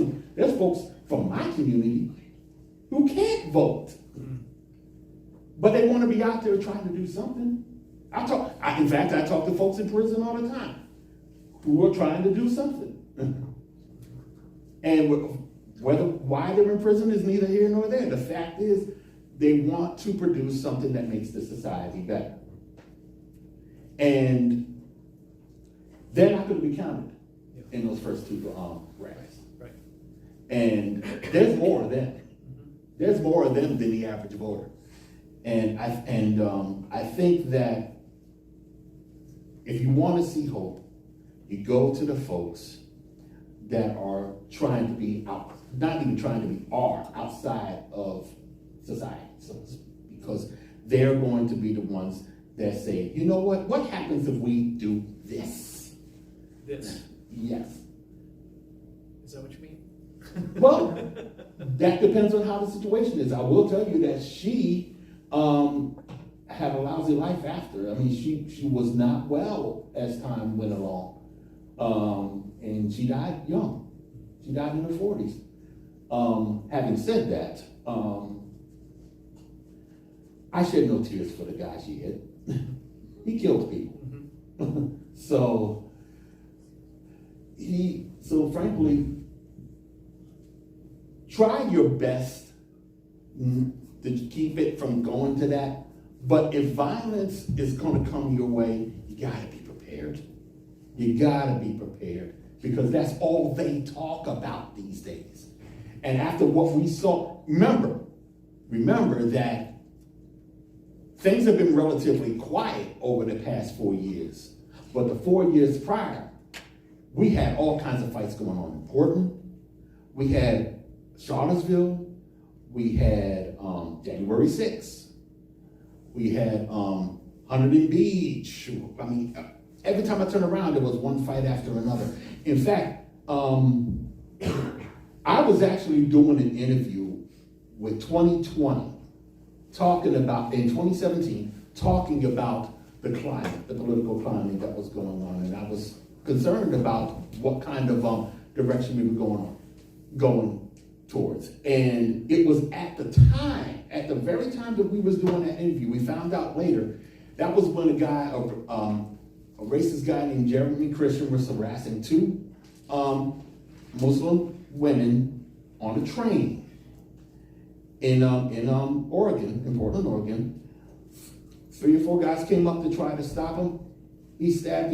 folks from my community who can't vote. But they want to be out there trying to do something. In fact, I talk to folks in prison all the time who are trying to do something. And why they're in prison is neither here nor there. The fact is, they want to produce something that makes the society better. And they're not going to be counted in those first 2 graphs. Right. And there's more of them. There's more of them than the average voter. And I think that if you want to see hope, you go to the folks that are trying to be out, not even trying to be, are outside of society, so to speak, because they're going to be the ones that say, you know what happens if we do this? This. Yes. Well, that depends on how the situation is. I will tell you that she had a lousy life after. I mean, she was not well as time went along. And she died young. She died in her 40s. Having said that, I shed no tears for the guy she hit. He killed people. Mm-hmm. So frankly, try your best to keep it from going to that. But if violence is going to come your way, you got to be prepared. You got to be prepared, because that's all they talk about these days. And after what we saw, remember that things have been relatively quiet over the past 4 years. But the 4 years prior, we had all kinds of fights going on in Portland. We had Charlottesville. We had January 6th. We had Huntington Beach. I mean, every time I turn around, there was one fight after another. In fact, I was actually doing an interview with 2020, in 2017, talking about the climate, the political climate that was going on. And I was concerned about what kind of direction we were going towards. And it was at the very time that we was doing that interview, we found out later, that was when a racist guy named Jeremy Christian was harassing two Muslim women on a train in Oregon, in Portland, Oregon. 3 or 4 guys came up to try to stop him. He stabbed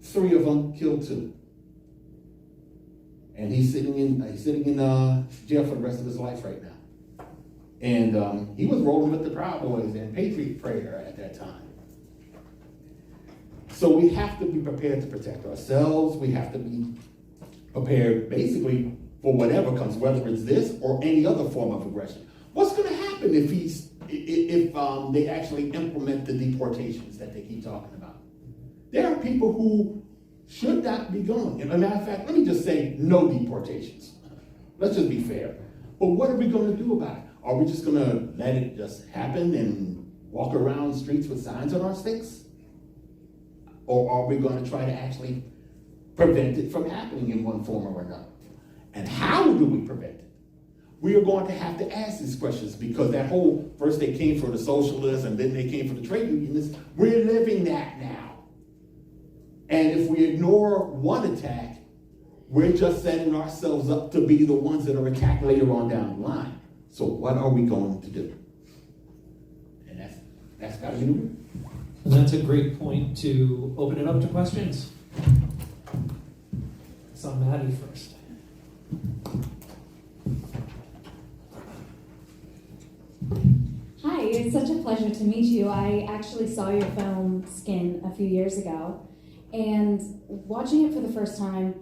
3 of them, killed 2. And he's sitting in jail for the rest of his life right now. And he was rolling with the Proud Boys and Patriot Prayer at that time. So we have to be prepared to protect ourselves. We have to be prepared basically for whatever comes, whether it's this or any other form of aggression. What's going to happen if they actually implement the deportations that they keep talking about? There are people who should not be going. As a matter of fact, let me just say no deportations. Let's just be fair. But what are we going to do about it? Are we just going to let it just happen and walk around streets with signs on our sticks? Or are we going to try to actually prevent it from happening in one form or another? And how do we prevent it? We are going to have to ask these questions, because that whole, first they came for the socialists and then they came for the trade unionists, we're living that now. And if we ignore one attack, we're just setting ourselves up to be the ones that are attacked later on down the line. So what are we going to do? And that's got to be the rule. And that's a great point to open it up to questions. So Maddie first. Hi, it's such a pleasure to meet you. I actually saw your film Skin a few years ago, and watching it for the first time,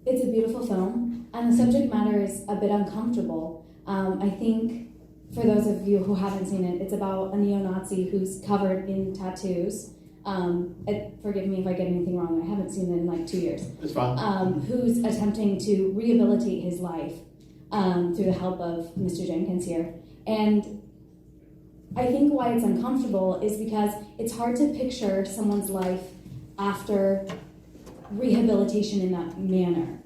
it's a beautiful film, and the subject matter is a bit uncomfortable. I think for those of you who haven't seen it, it's about a neo-Nazi who's covered in tattoos. Forgive me if I get anything wrong, I haven't seen it in like 2 years. It's fine. Who's attempting to rehabilitate his life through the help of Mr. Jenkins here. And I think why it's uncomfortable is because it's hard to picture someone's life after rehabilitation in that manner.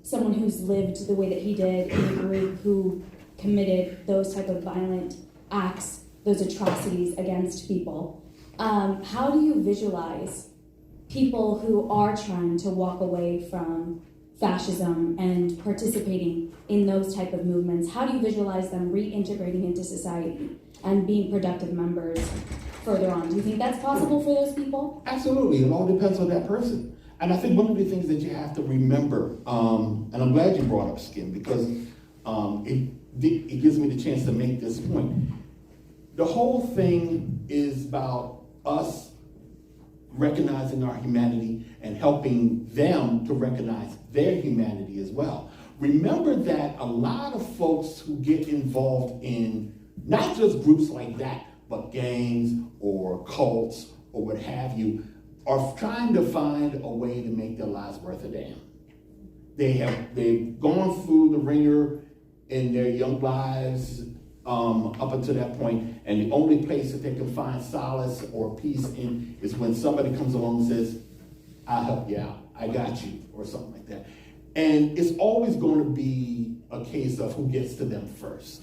Someone who's lived the way that he did in a group who committed those type of violent acts, those atrocities against people. How do you visualize people who are trying to walk away from fascism and participating in those type of movements? How do you visualize them reintegrating into society and being productive members further on? Do you think that's possible for those people? Absolutely. It all depends on that person. And I think one of the things that you have to remember, and I'm glad you brought up Skin, because it gives me the chance to make this point. The whole thing is about us recognizing our humanity and helping them to recognize their humanity as well. Remember that a lot of folks who get involved in not just groups like that, but gangs or cults or what have you, are trying to find a way to make their lives worth a damn. They've gone through the ringer in their young lives up until that point, and the only place that they can find solace or peace in is when somebody comes along and says, I'll help you out, I got you, or something like that. And it's always going to be a case of who gets to them first.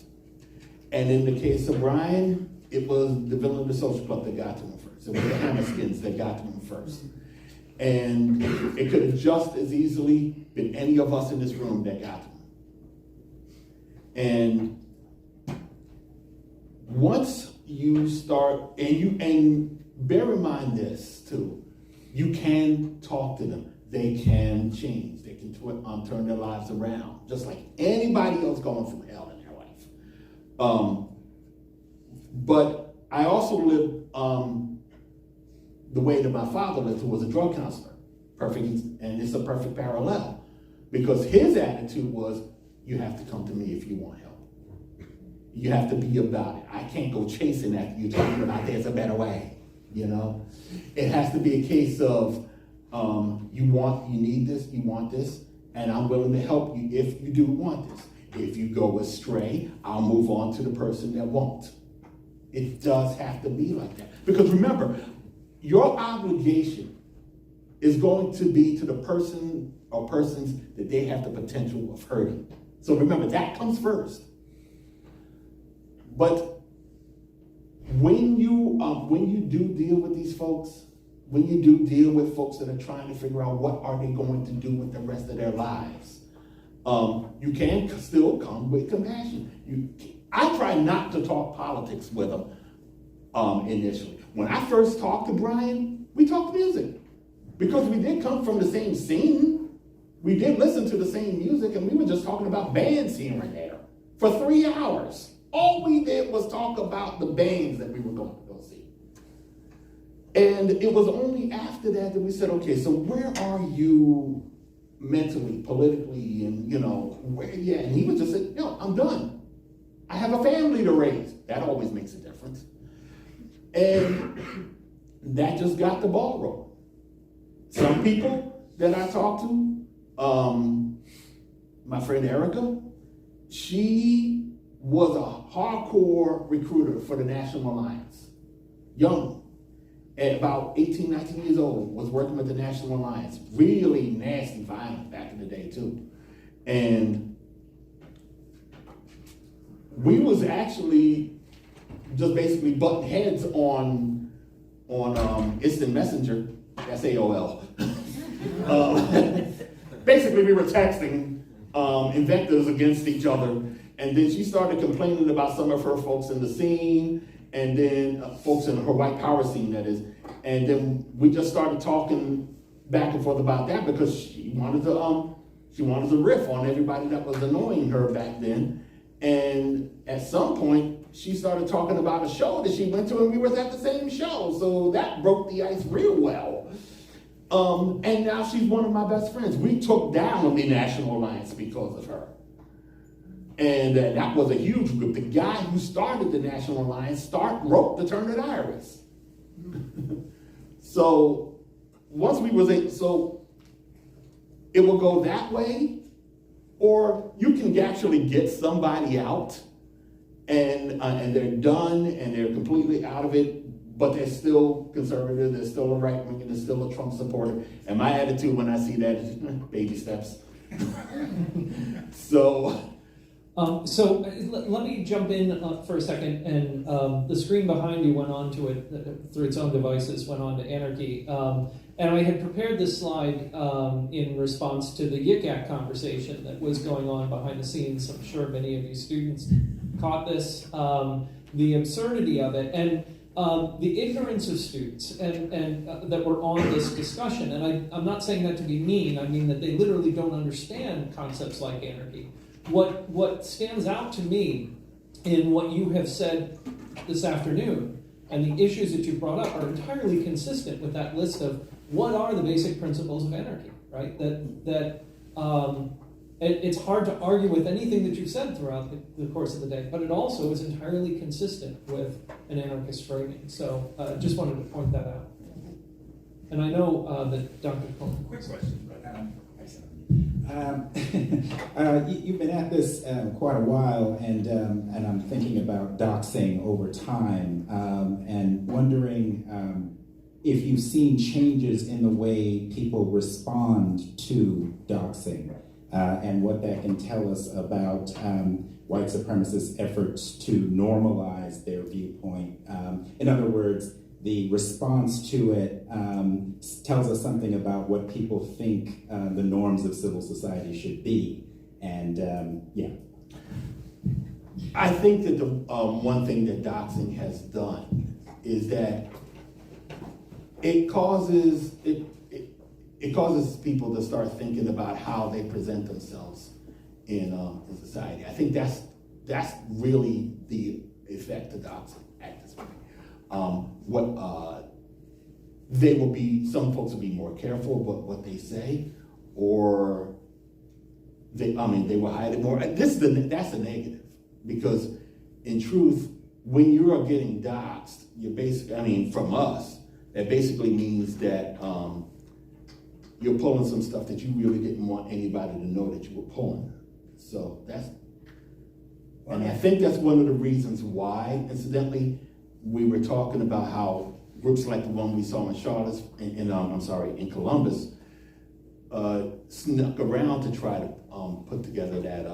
And in the case of Brian, it was the villain of the social club that got to him first. It was the Hammerskins that got to him first. And it could have just as easily been any of us in this room that got to him. And once you start, and bear in mind this too, you can talk to them. They can change. They can turn their lives around, just like anybody else going through hell in their life. But I also lived the way that my father lived, who was a drug counselor. Perfect, and it's a perfect parallel. Because his attitude was, you have to come to me if you want help. You have to be about it. I can't go chasing after you, talking about there's a better way, you know? It has to be a case of, you need this, you want this, and I'm willing to help you if you do want this. If you go astray, I'll move on to the person that won't. It does have to be like that. Because remember, your obligation is going to be to the person or persons that they have the potential of hurting. So remember, that comes first. But when you do deal with these folks, when you do deal with folks that are trying to figure out what are they going to do with the rest of their lives, you can still come with compassion. I try not to talk politics with them initially. When I first talked to Brian, we talked music. Because we did come from the same scene. We did listen to the same music, and we were just talking about bands here and there for 3 hours. All we did was talk about the bands that we were going to go see. And it was only after that we said, okay, so where are you mentally, politically, and where? Yeah, and he would just say, I'm done. I have a family to raise. That always makes a difference. And that just got the ball rolling. Some people that I talked to, my friend Erica, she was a hardcore recruiter for the National Alliance. Young, at about 18, 19 years old, was working with the National Alliance. Really nasty, violent back in the day too. And we was actually just basically butting heads on instant messenger. That's AOL. Basically, we were texting invectives against each other, and then she started complaining about some of her folks in the scene, and then folks in her white power scene, that is. And then we just started talking back and forth about that because she wanted to riff on everybody that was annoying her back then. And at some point, she started talking about a show that she went to, and we were at the same show. So that broke the ice real well. And now she's one of my best friends. We took down the National Alliance because of her. And that was a huge group. The guy who started the National Alliance wrote the Turner Diaries. So once we was able, so it will go that way, or you can actually get somebody out and they're done and they're completely out of it, but they're still conservative, they're still a right wing, and they're still a Trump supporter. And my attitude when I see that is baby steps. So let me jump in for a second, and the screen behind you went on to it through its own devices, went on to anarchy. And I had prepared this slide in response to the YICAC conversation that was going on behind the scenes. I'm sure many of you students caught this, the absurdity of it, and the ignorance of students and that were on this discussion. And I'm not saying that to be mean. I mean that they literally don't understand concepts like anarchy. What stands out to me in what you have said this afternoon and the issues that you brought up are entirely consistent with that list of what are the basic principles of anarchy, right? It's hard to argue with anything that you've said throughout the course of the day, but it also is entirely consistent with an anarchist framing. So just wanted to point that out. And I know that Dr. Cole. Quick question, but you've been at this quite a while, and I'm thinking about doxing over time, and wondering if you've seen changes in the way people respond to doxing, and what that can tell us about white supremacist efforts to normalize their viewpoint. In other words, the response to it tells us something about what people think the norms of civil society should be. And yeah. I think that the one thing that doxing has done is that it causes people to start thinking about how they present themselves in society. I think that's really the effect of doxing at this point. Some folks will be more careful about what they say, or they will hide it more. That's a negative, because in truth, when you are getting doxed, from us, that basically means that you're pulling some stuff that you really didn't want anybody to know that you were pulling. So and I think that's one of the reasons why, incidentally, we were talking about how groups like the one we saw in Charlotte, in Columbus, snuck around to try to put together that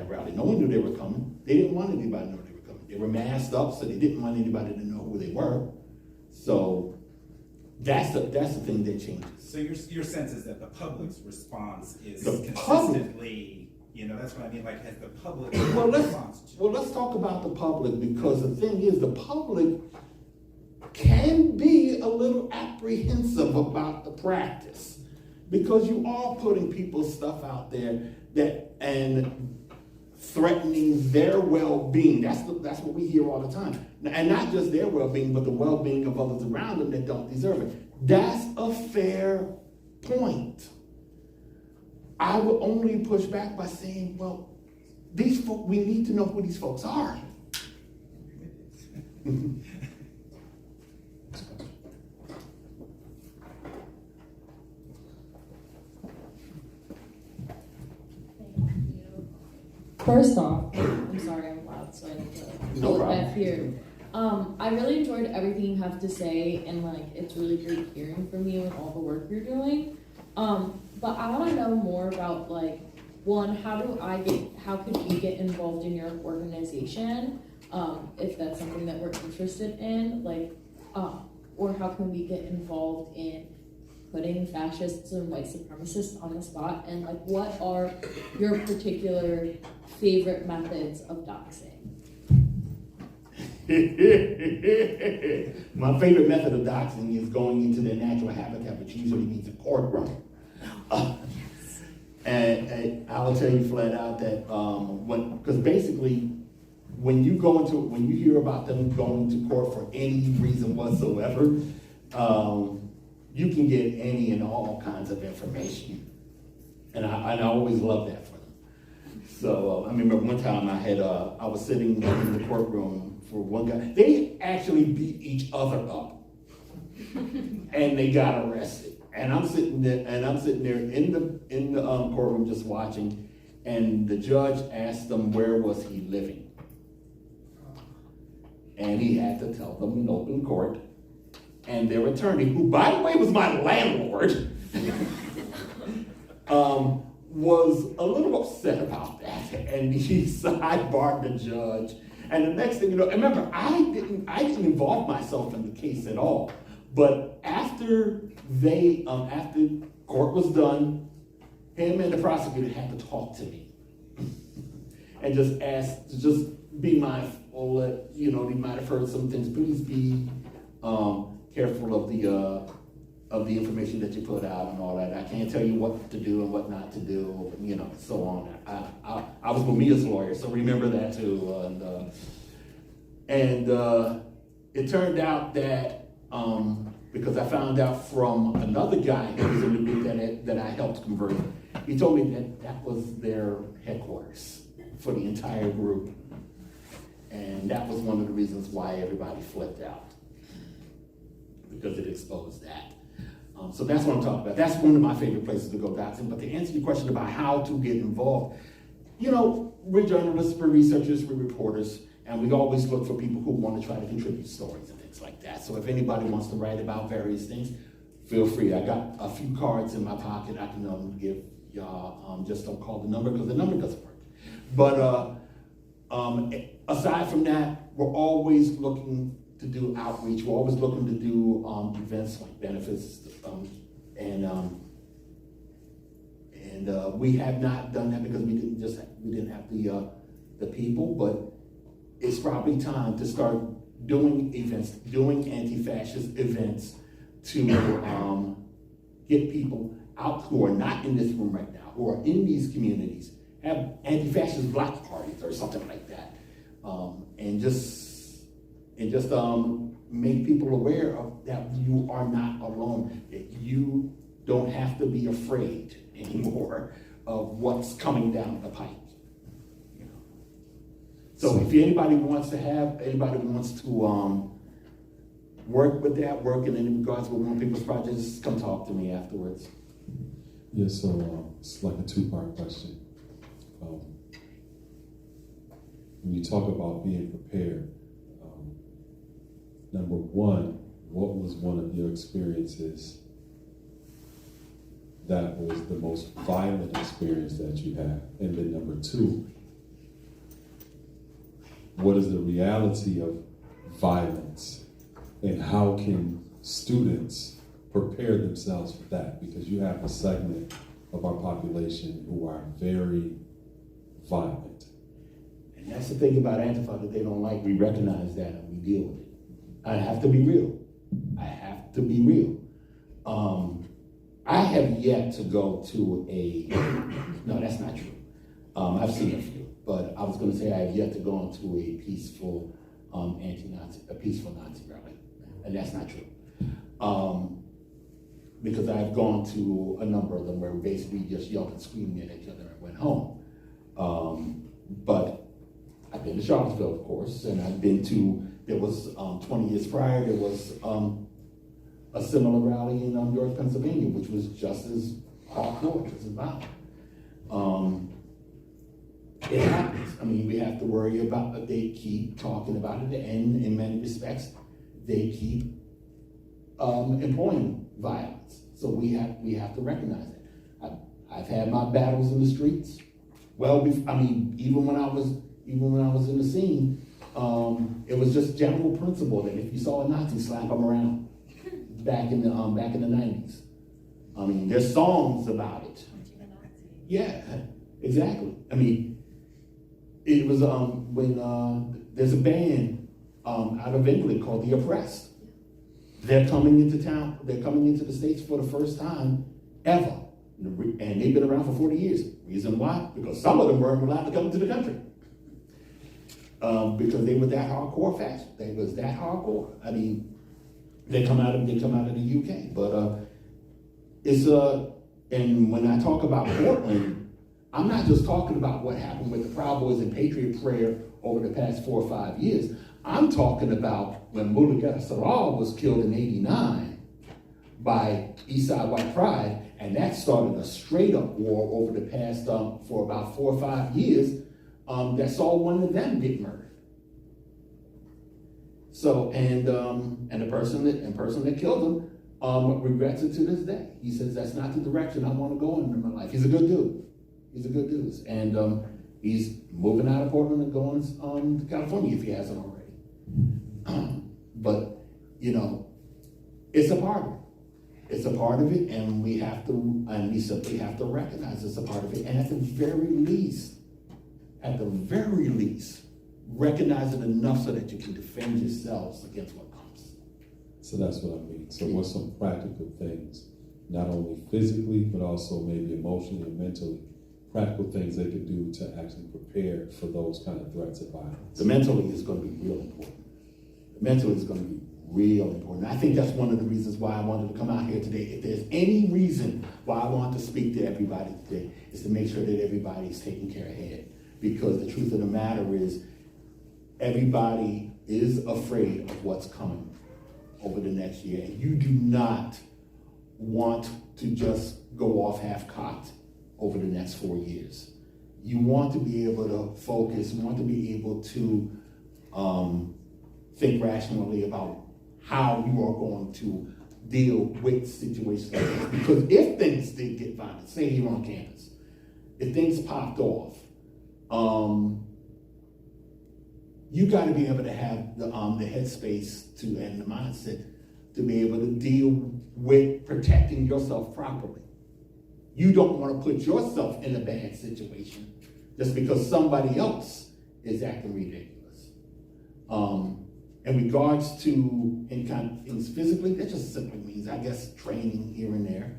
rally. No one knew they were coming. They didn't want anybody to know they were coming. They were masked up, so they didn't want anybody to know who they were. So that's the thing that changes. So your sense is that the public's response is consistently, that's what I mean. Like, has the public response? Let's talk about the public, because the thing is, the public can be a little apprehensive about the practice, because you are putting people's stuff out there and threatening their well-being. That's what we hear all the time, and not just their well-being, but the well-being of others around them that don't deserve it. That's a fair point. I would only push back by saying, well, these folk, we need to know who these folks are. First off, I'm sorry I'm loud, so I need to pull it back here. I really enjoyed everything you have to say, and it's really great hearing from you and all the work you're doing. But I want to know more about one, how could we get involved in your organization, if that's something that we're interested in, or how can we get involved in putting fascists and white supremacists on the spot, and what are your particular favorite methods of doxing? My favorite method of doxing is going into their natural habitat, which usually means a courtroom. And I'll tell you flat out that because basically when you hear about them going to court for any reason whatsoever, you can get any and all kinds of information, and I always love that for them. So I remember one time I was sitting in the courtroom for one guy. They actually beat each other up, and they got arrested. And I'm sitting there in the courtroom just watching, and the judge asked them where was he living, and he had to tell them in open court. And their attorney, who by the way was my landlord, was a little upset about that, and he sidebarred the judge. And the next thing you know, remember, I didn't involve myself in the case at all. But after court was done, him and the prosecutor had to talk to me and just ask to just be mindful that they might have heard some things. Please be careful of the information that you put out and all that. I can't tell you what to do and what not to do, so on. I was Mamia's lawyer, so remember that too. And it turned out that because I found out from another guy who was in the group that I helped convert, he told me that was their headquarters for the entire group, and that was one of the reasons why everybody flipped out, because it exposed that. So that's what I'm talking about. That's one of my favorite places to go doxing. But to answer your question about how to get involved, you know, we're journalists, we're researchers, we're reporters, and we always look for people who want to try to contribute stories and things like that. So if anybody wants to write about various things, feel free. I got a few cards in my pocket I can give y'all. Just don't call the number because the number doesn't work. But aside from that, we're always looking to do outreach. We're always looking to do events like benefits, and we have not done that because we didn't have the people. But it's probably time to start doing events, doing anti-fascist events to get people out who are not in this room right now, who are in these communities, have anti-fascist block parties or something like that, and just make people aware of that you are not alone, that you don't have to be afraid anymore of what's coming down the pike. You know? So if anybody wants to work with that, work in any regards with one people's projects, come talk to me afterwards. Yeah, so it's like a two-part question. When you talk about being prepared, number one, what was one of your experiences that was the most violent experience that you had? And then number two, what is the reality of violence? And how can students prepare themselves for that? Because you have a segment of our population who are very violent. And that's the thing about Antifa that they don't like. We recognize that and we deal with it. I have to be real. I have yet to go to no, that's not true. I've seen a few, but I was going to say I have yet to go into a peaceful peaceful Nazi rally, and that's not true. Because I've gone to a number of them where we basically just yelled and screamed at each other and went home. But I've been to Charlottesville, of course, and I've been to, there was 20 years prior, there was a similar rally in York, Pennsylvania, which was just as hardcore, just as violent. It happens. I mean, we have to worry about, they keep talking about it, and in many respects, they keep employing violence. So we have to recognize it. I've had my battles in the streets. Well, even when I was in the scene, it was just general principle that if you saw a Nazi, slap them around. Back in the 90s. I mean, there's songs about it. Yeah, exactly. I mean, it was when there's a band out of England called The Oppressed. They're coming into town. They're coming into the States for the first time ever, and they've been around for 40 years. Reason why? Because some of them weren't allowed to come into the country. Because they were that hardcore fashion. They was that hardcore. I mean, they come out of the UK, but and when I talk about Portland, I'm not just talking about what happened with the Proud Boys and Patriot Prayer over the past 4 or 5 years. I'm talking about when Niagara was killed in '89 by Eastside White Pride, and that started a straight up war over the past for about 4 or 5 years that saw one of them get murdered. So, and the person that killed him regrets it to this day. He says, that's not the direction I want to go in my life. He's a good dude. And he's moving out of Portland and going to California if he hasn't already. But, you know, it's a part of it. It's a part of it, and we simply have to recognize it's a part of it. And at the very least, recognize it enough so that you can defend yourselves against what comes. So that's what I mean. So what's some practical things, not only physically, but also maybe emotionally and mentally, practical things they could do to actually prepare for those kind of threats of violence? The mentally is going to be real important. I think that's one of the reasons why I wanted to come out here today. If there's any reason why I want to speak to everybody today, is to make sure that everybody's taken care of head. Because the truth of the matter is, everybody is afraid of what's coming over the next year. And you do not want to just go off half-cocked over the next 4 years. You want to be able to focus, you want to be able to think rationally about how you are going to deal with situations like this. Because if things did get violent, say here on campus, if things popped off, you got to be able to have the headspace to and the mindset to be able to deal with protecting yourself properly. You don't want to put yourself in a bad situation just because somebody else is acting ridiculous. In regards to any kind of things physically, that just simply means, I guess, training here and there.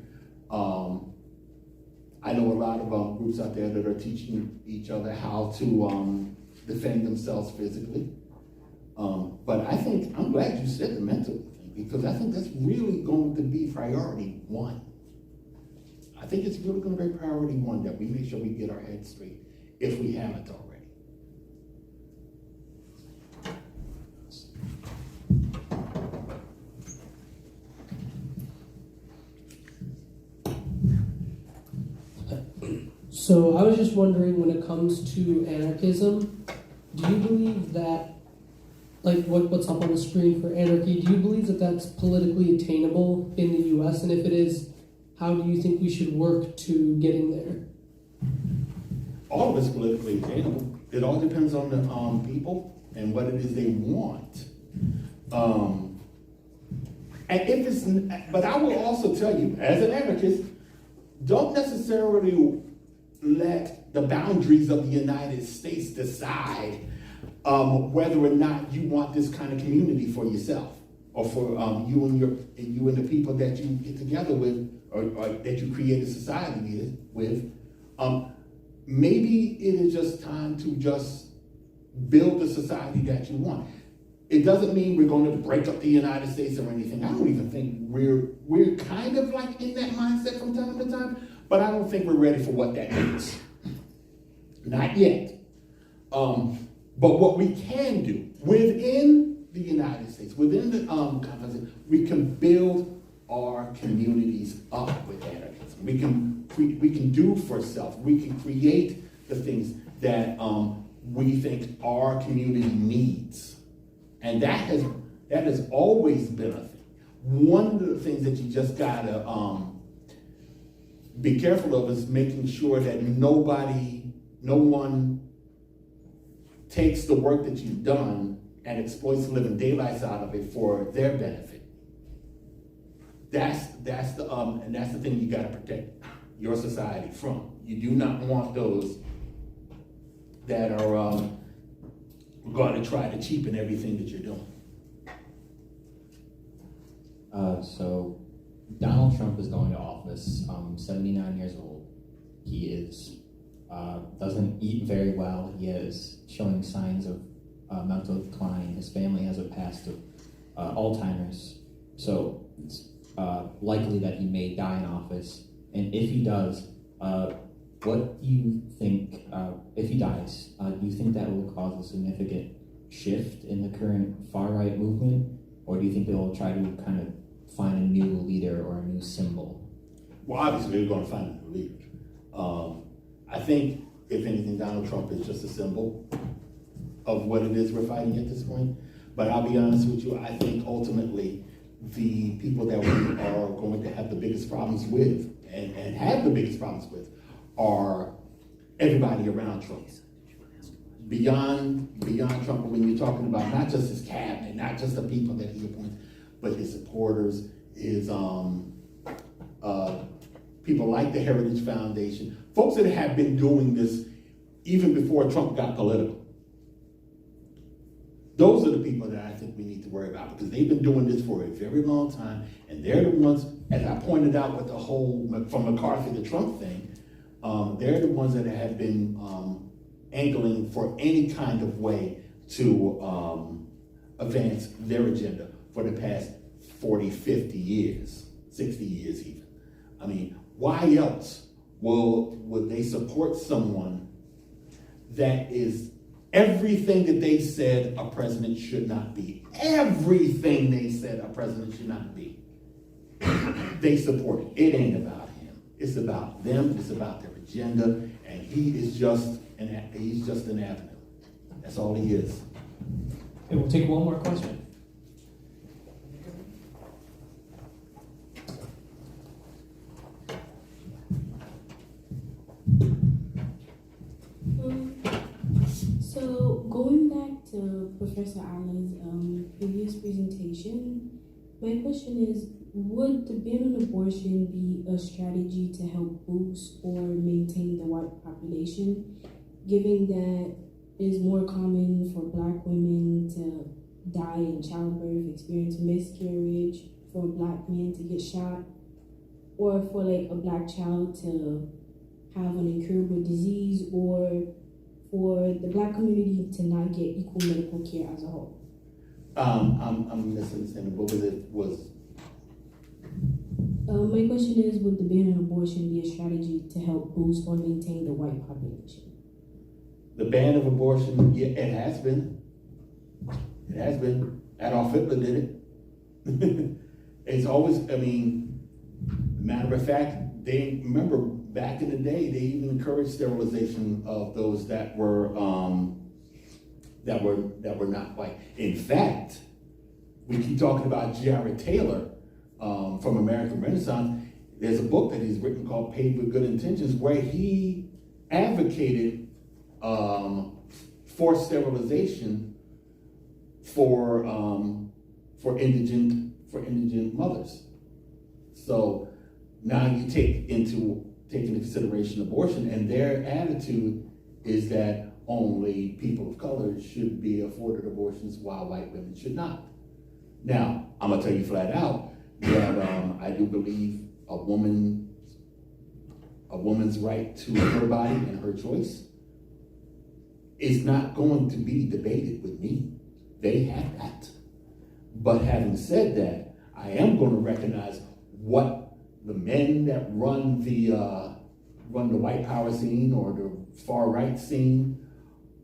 I know a lot of groups out there that are teaching each other how to defend themselves physically. But I think, I'm glad you said the mental thing, because I think that's really going to be priority one. I think it's really going to be priority one, that we make sure we get our heads straight if we haven't already. So I was just wondering, when it comes to anarchism, do you believe that, like what's up on the screen for anarchy, do you believe that that's politically attainable in the US? And if it is, how do you think we should work to getting there? All of it's politically attainable. It all depends on the people and what it is they want. And if it's, but I will also tell you, as an anarchist, don't necessarily let the boundaries of the United States decide whether or not you want this kind of community for yourself, or for you and the people that you get together with, or that you create a society with. Maybe it is just time to just build the society that you want. It doesn't mean we're going to break up the United States or anything. I don't even think we're kind of like in that mindset from time to time, but I don't think we're ready for what that means. Not yet. But what we can do within the United States, within the conference, we can build our communities up with anarchism. We can do for self. We can create the things that we think our community needs. And that has always been a thing. One of the things that you just gotta be careful of is making sure that no one takes the work that you've done and exploits the living daylights out of it for their benefit. That's the thing you gotta protect your society from. You do not want those that are going to try to cheapen everything that you're doing. So Donald Trump is going to office, 79 years old. He is doesn't eat very well. He is showing signs of mental decline. His family has a past of Alzheimer's. So it's likely that he may die in office. And if he does, what do you think, if he dies, do you think that will cause a significant shift in the current far-right movement? Or do you think they'll try to kind of find a new leader or a new symbol? Well, obviously they're going to find a new leader. I think, if anything, Donald Trump is just a symbol of what it is we're fighting at this point. But I'll be honest with you, I think ultimately the people that we are going to have the biggest problems with, and have the biggest problems with, are everybody around Trump. Beyond Trump, when you're talking about not just his cabinet, not just the people that he appoints, but his supporters, his people like the Heritage Foundation, folks that have been doing this even before Trump got political. Those are the people that I think we need to worry about, because they've been doing this for a very long time, and they're the ones, as I pointed out with the whole, from McCarthy to Trump thing, they're the ones that have been angling for any kind of way to advance their agenda for the past 40, 50 years, 60 years even. I mean, why else would they support someone that is everything that they said a president should not be? Everything they said a president should not be. they support it. It ain't about him. It's about them. It's about their agenda, and he's just an avenue. That's all he is. Okay, we'll take one more question. So going back to Professor Allen's previous presentation, my question is, would the ban on abortion be a strategy to help boost or maintain the white population, given that it is more common for Black women to die in childbirth, experience miscarriage, for a Black man to get shot, or for like a Black child to have an incurable disease, or for the Black community to not get equal medical care as a whole? I'm misunderstanding. What was my question is, would the ban on abortion be a strategy to help boost or maintain the white population? the ban of abortion? Yeah, it has been. It has been. Adolf Hitler did it. It's always, I mean, matter of fact, they remember back in the day, they even encouraged sterilization of those that were not white. In fact, we keep talking about Jared Taylor from American Renaissance. There's a book that he's written called Paid with Good Intentions, where he advocated forced sterilization for indigent mothers. So now you take into consideration abortion, and their attitude is that only people of color should be afforded abortions while white women should not. Now, I'm gonna tell you flat out that I do believe a woman's right to her body and her choice is not going to be debated with me. They have that. But having said that, I am going to recognize what the men that run the white power scene or the far right scene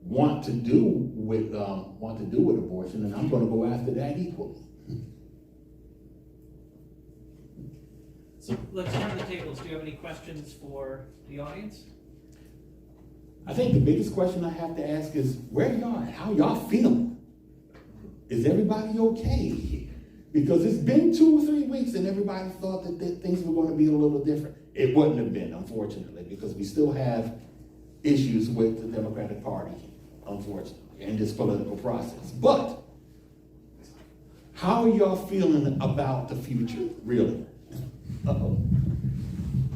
want to do with abortion, and I'm going to go after that equally. So let's turn the tables. Do you have any questions for the audience? I think the biggest question I have to ask is, where y'all at? How y'all feeling? Is everybody okay? Because it's been 2 or 3 weeks and everybody thought that things were going to be a little different. It wouldn't have been, unfortunately, because we still have issues with the Democratic Party, unfortunately, in this political process. But how are y'all feeling about the future, really? Uh-oh.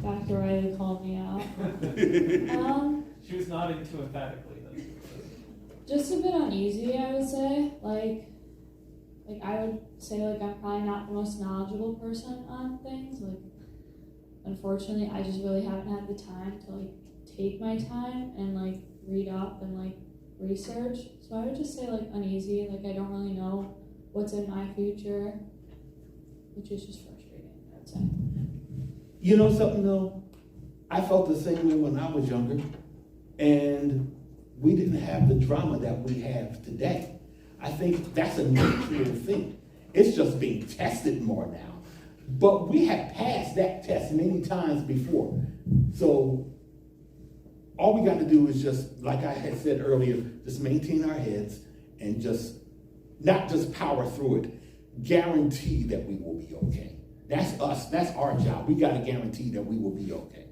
Dr. Reilly called me out. She was nodding too emphatically. Just a bit uneasy, I would say. Like I would say, I'm probably not the most knowledgeable person on things. Unfortunately, I just really haven't had the time to take my time and read up and research. So I would just say uneasy. I don't really know what's in my future, which is just frustrating, I would say. You know something though? I felt the same way when I was younger, and we didn't have the drama that we have today. I think that's a natural thing. It's just being tested more now. But we have passed that test many times before. So all we got to do is just, like I had said earlier, just maintain our heads and just not just power through it, guarantee that we will be okay. That's us, that's our job. We got to guarantee that we will be okay.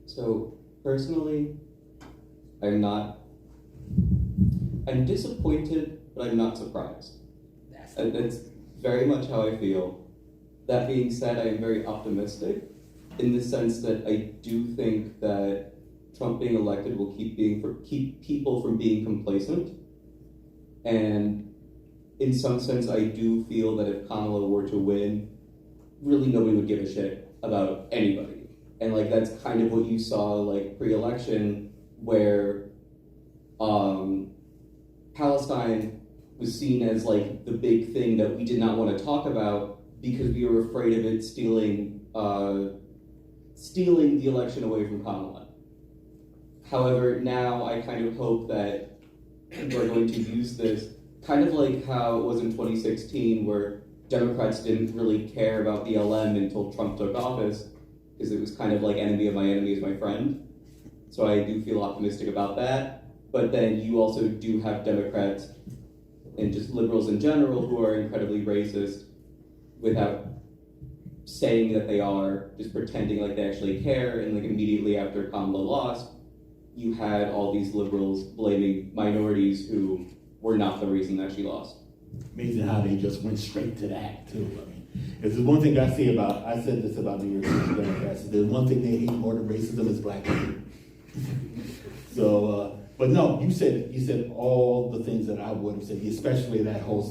So personally, I'm disappointed, but I'm not surprised. That's very much how I feel. That being said, I am very optimistic in the sense that I do think that Trump being elected will keep people from being complacent. And in some sense, I do feel that if Kamala were to win, really nobody would give a shit about anybody. And that's kind of what you saw pre-election, where Palestine was seen as the big thing that we did not want to talk about because we were afraid of it stealing the election away from Kamala. However, now I kind of hope that people are going to use this kind of like how it was in 2016, where Democrats didn't really care about BLM until Trump took office, because it was kind of like enemy of my enemy is my friend. So I do feel optimistic about that. But then you also do have Democrats and just liberals in general who are incredibly racist without saying that they are, just pretending like they actually care. And like immediately after Kamala lost, you had all these liberals blaming minorities who were not the reason that she lost. Amazing how they just went straight to that too. I mean, if there's one thing I see about, I said this about New York City Democrats, there's one thing they hate more than racism is black people. So, but no, you said all the things that I would have said, especially that whole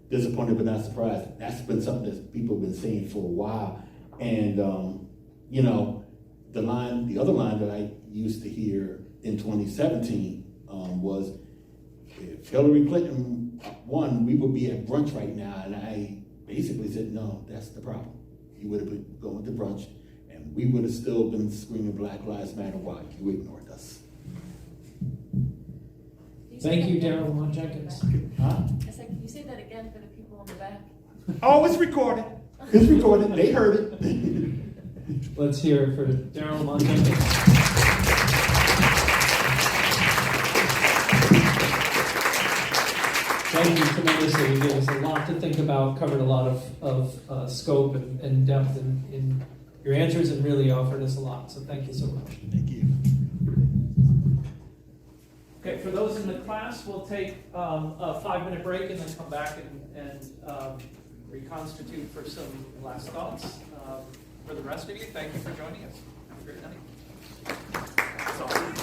disappointed but not surprised. That's been something that people have been saying for a while. And, you know, the other line that I used to hear in 2017 was, if Hillary Clinton won, we would be at brunch right now. And I basically said, no, that's the problem. You would have been going to brunch and we would have still been screaming Black Lives Matter while you ignored us. Thank you, Daryle Lamont Jenkins. Huh? I said, can you say that again for the people in the back? Oh, it's recorded. It's recorded. They heard it. Let's hear it for Daryle Lamont Jenkins. Thank you tremendously. You gave us a lot to think about, covered a lot of scope and depth in your answers, and really offered us a lot. So thank you so much. Thank you. Okay, for those in the class, we'll take a 5-minute break and then come back and reconstitute for some last thoughts. For the rest of you, thank you for joining us. Have a great night. That's all.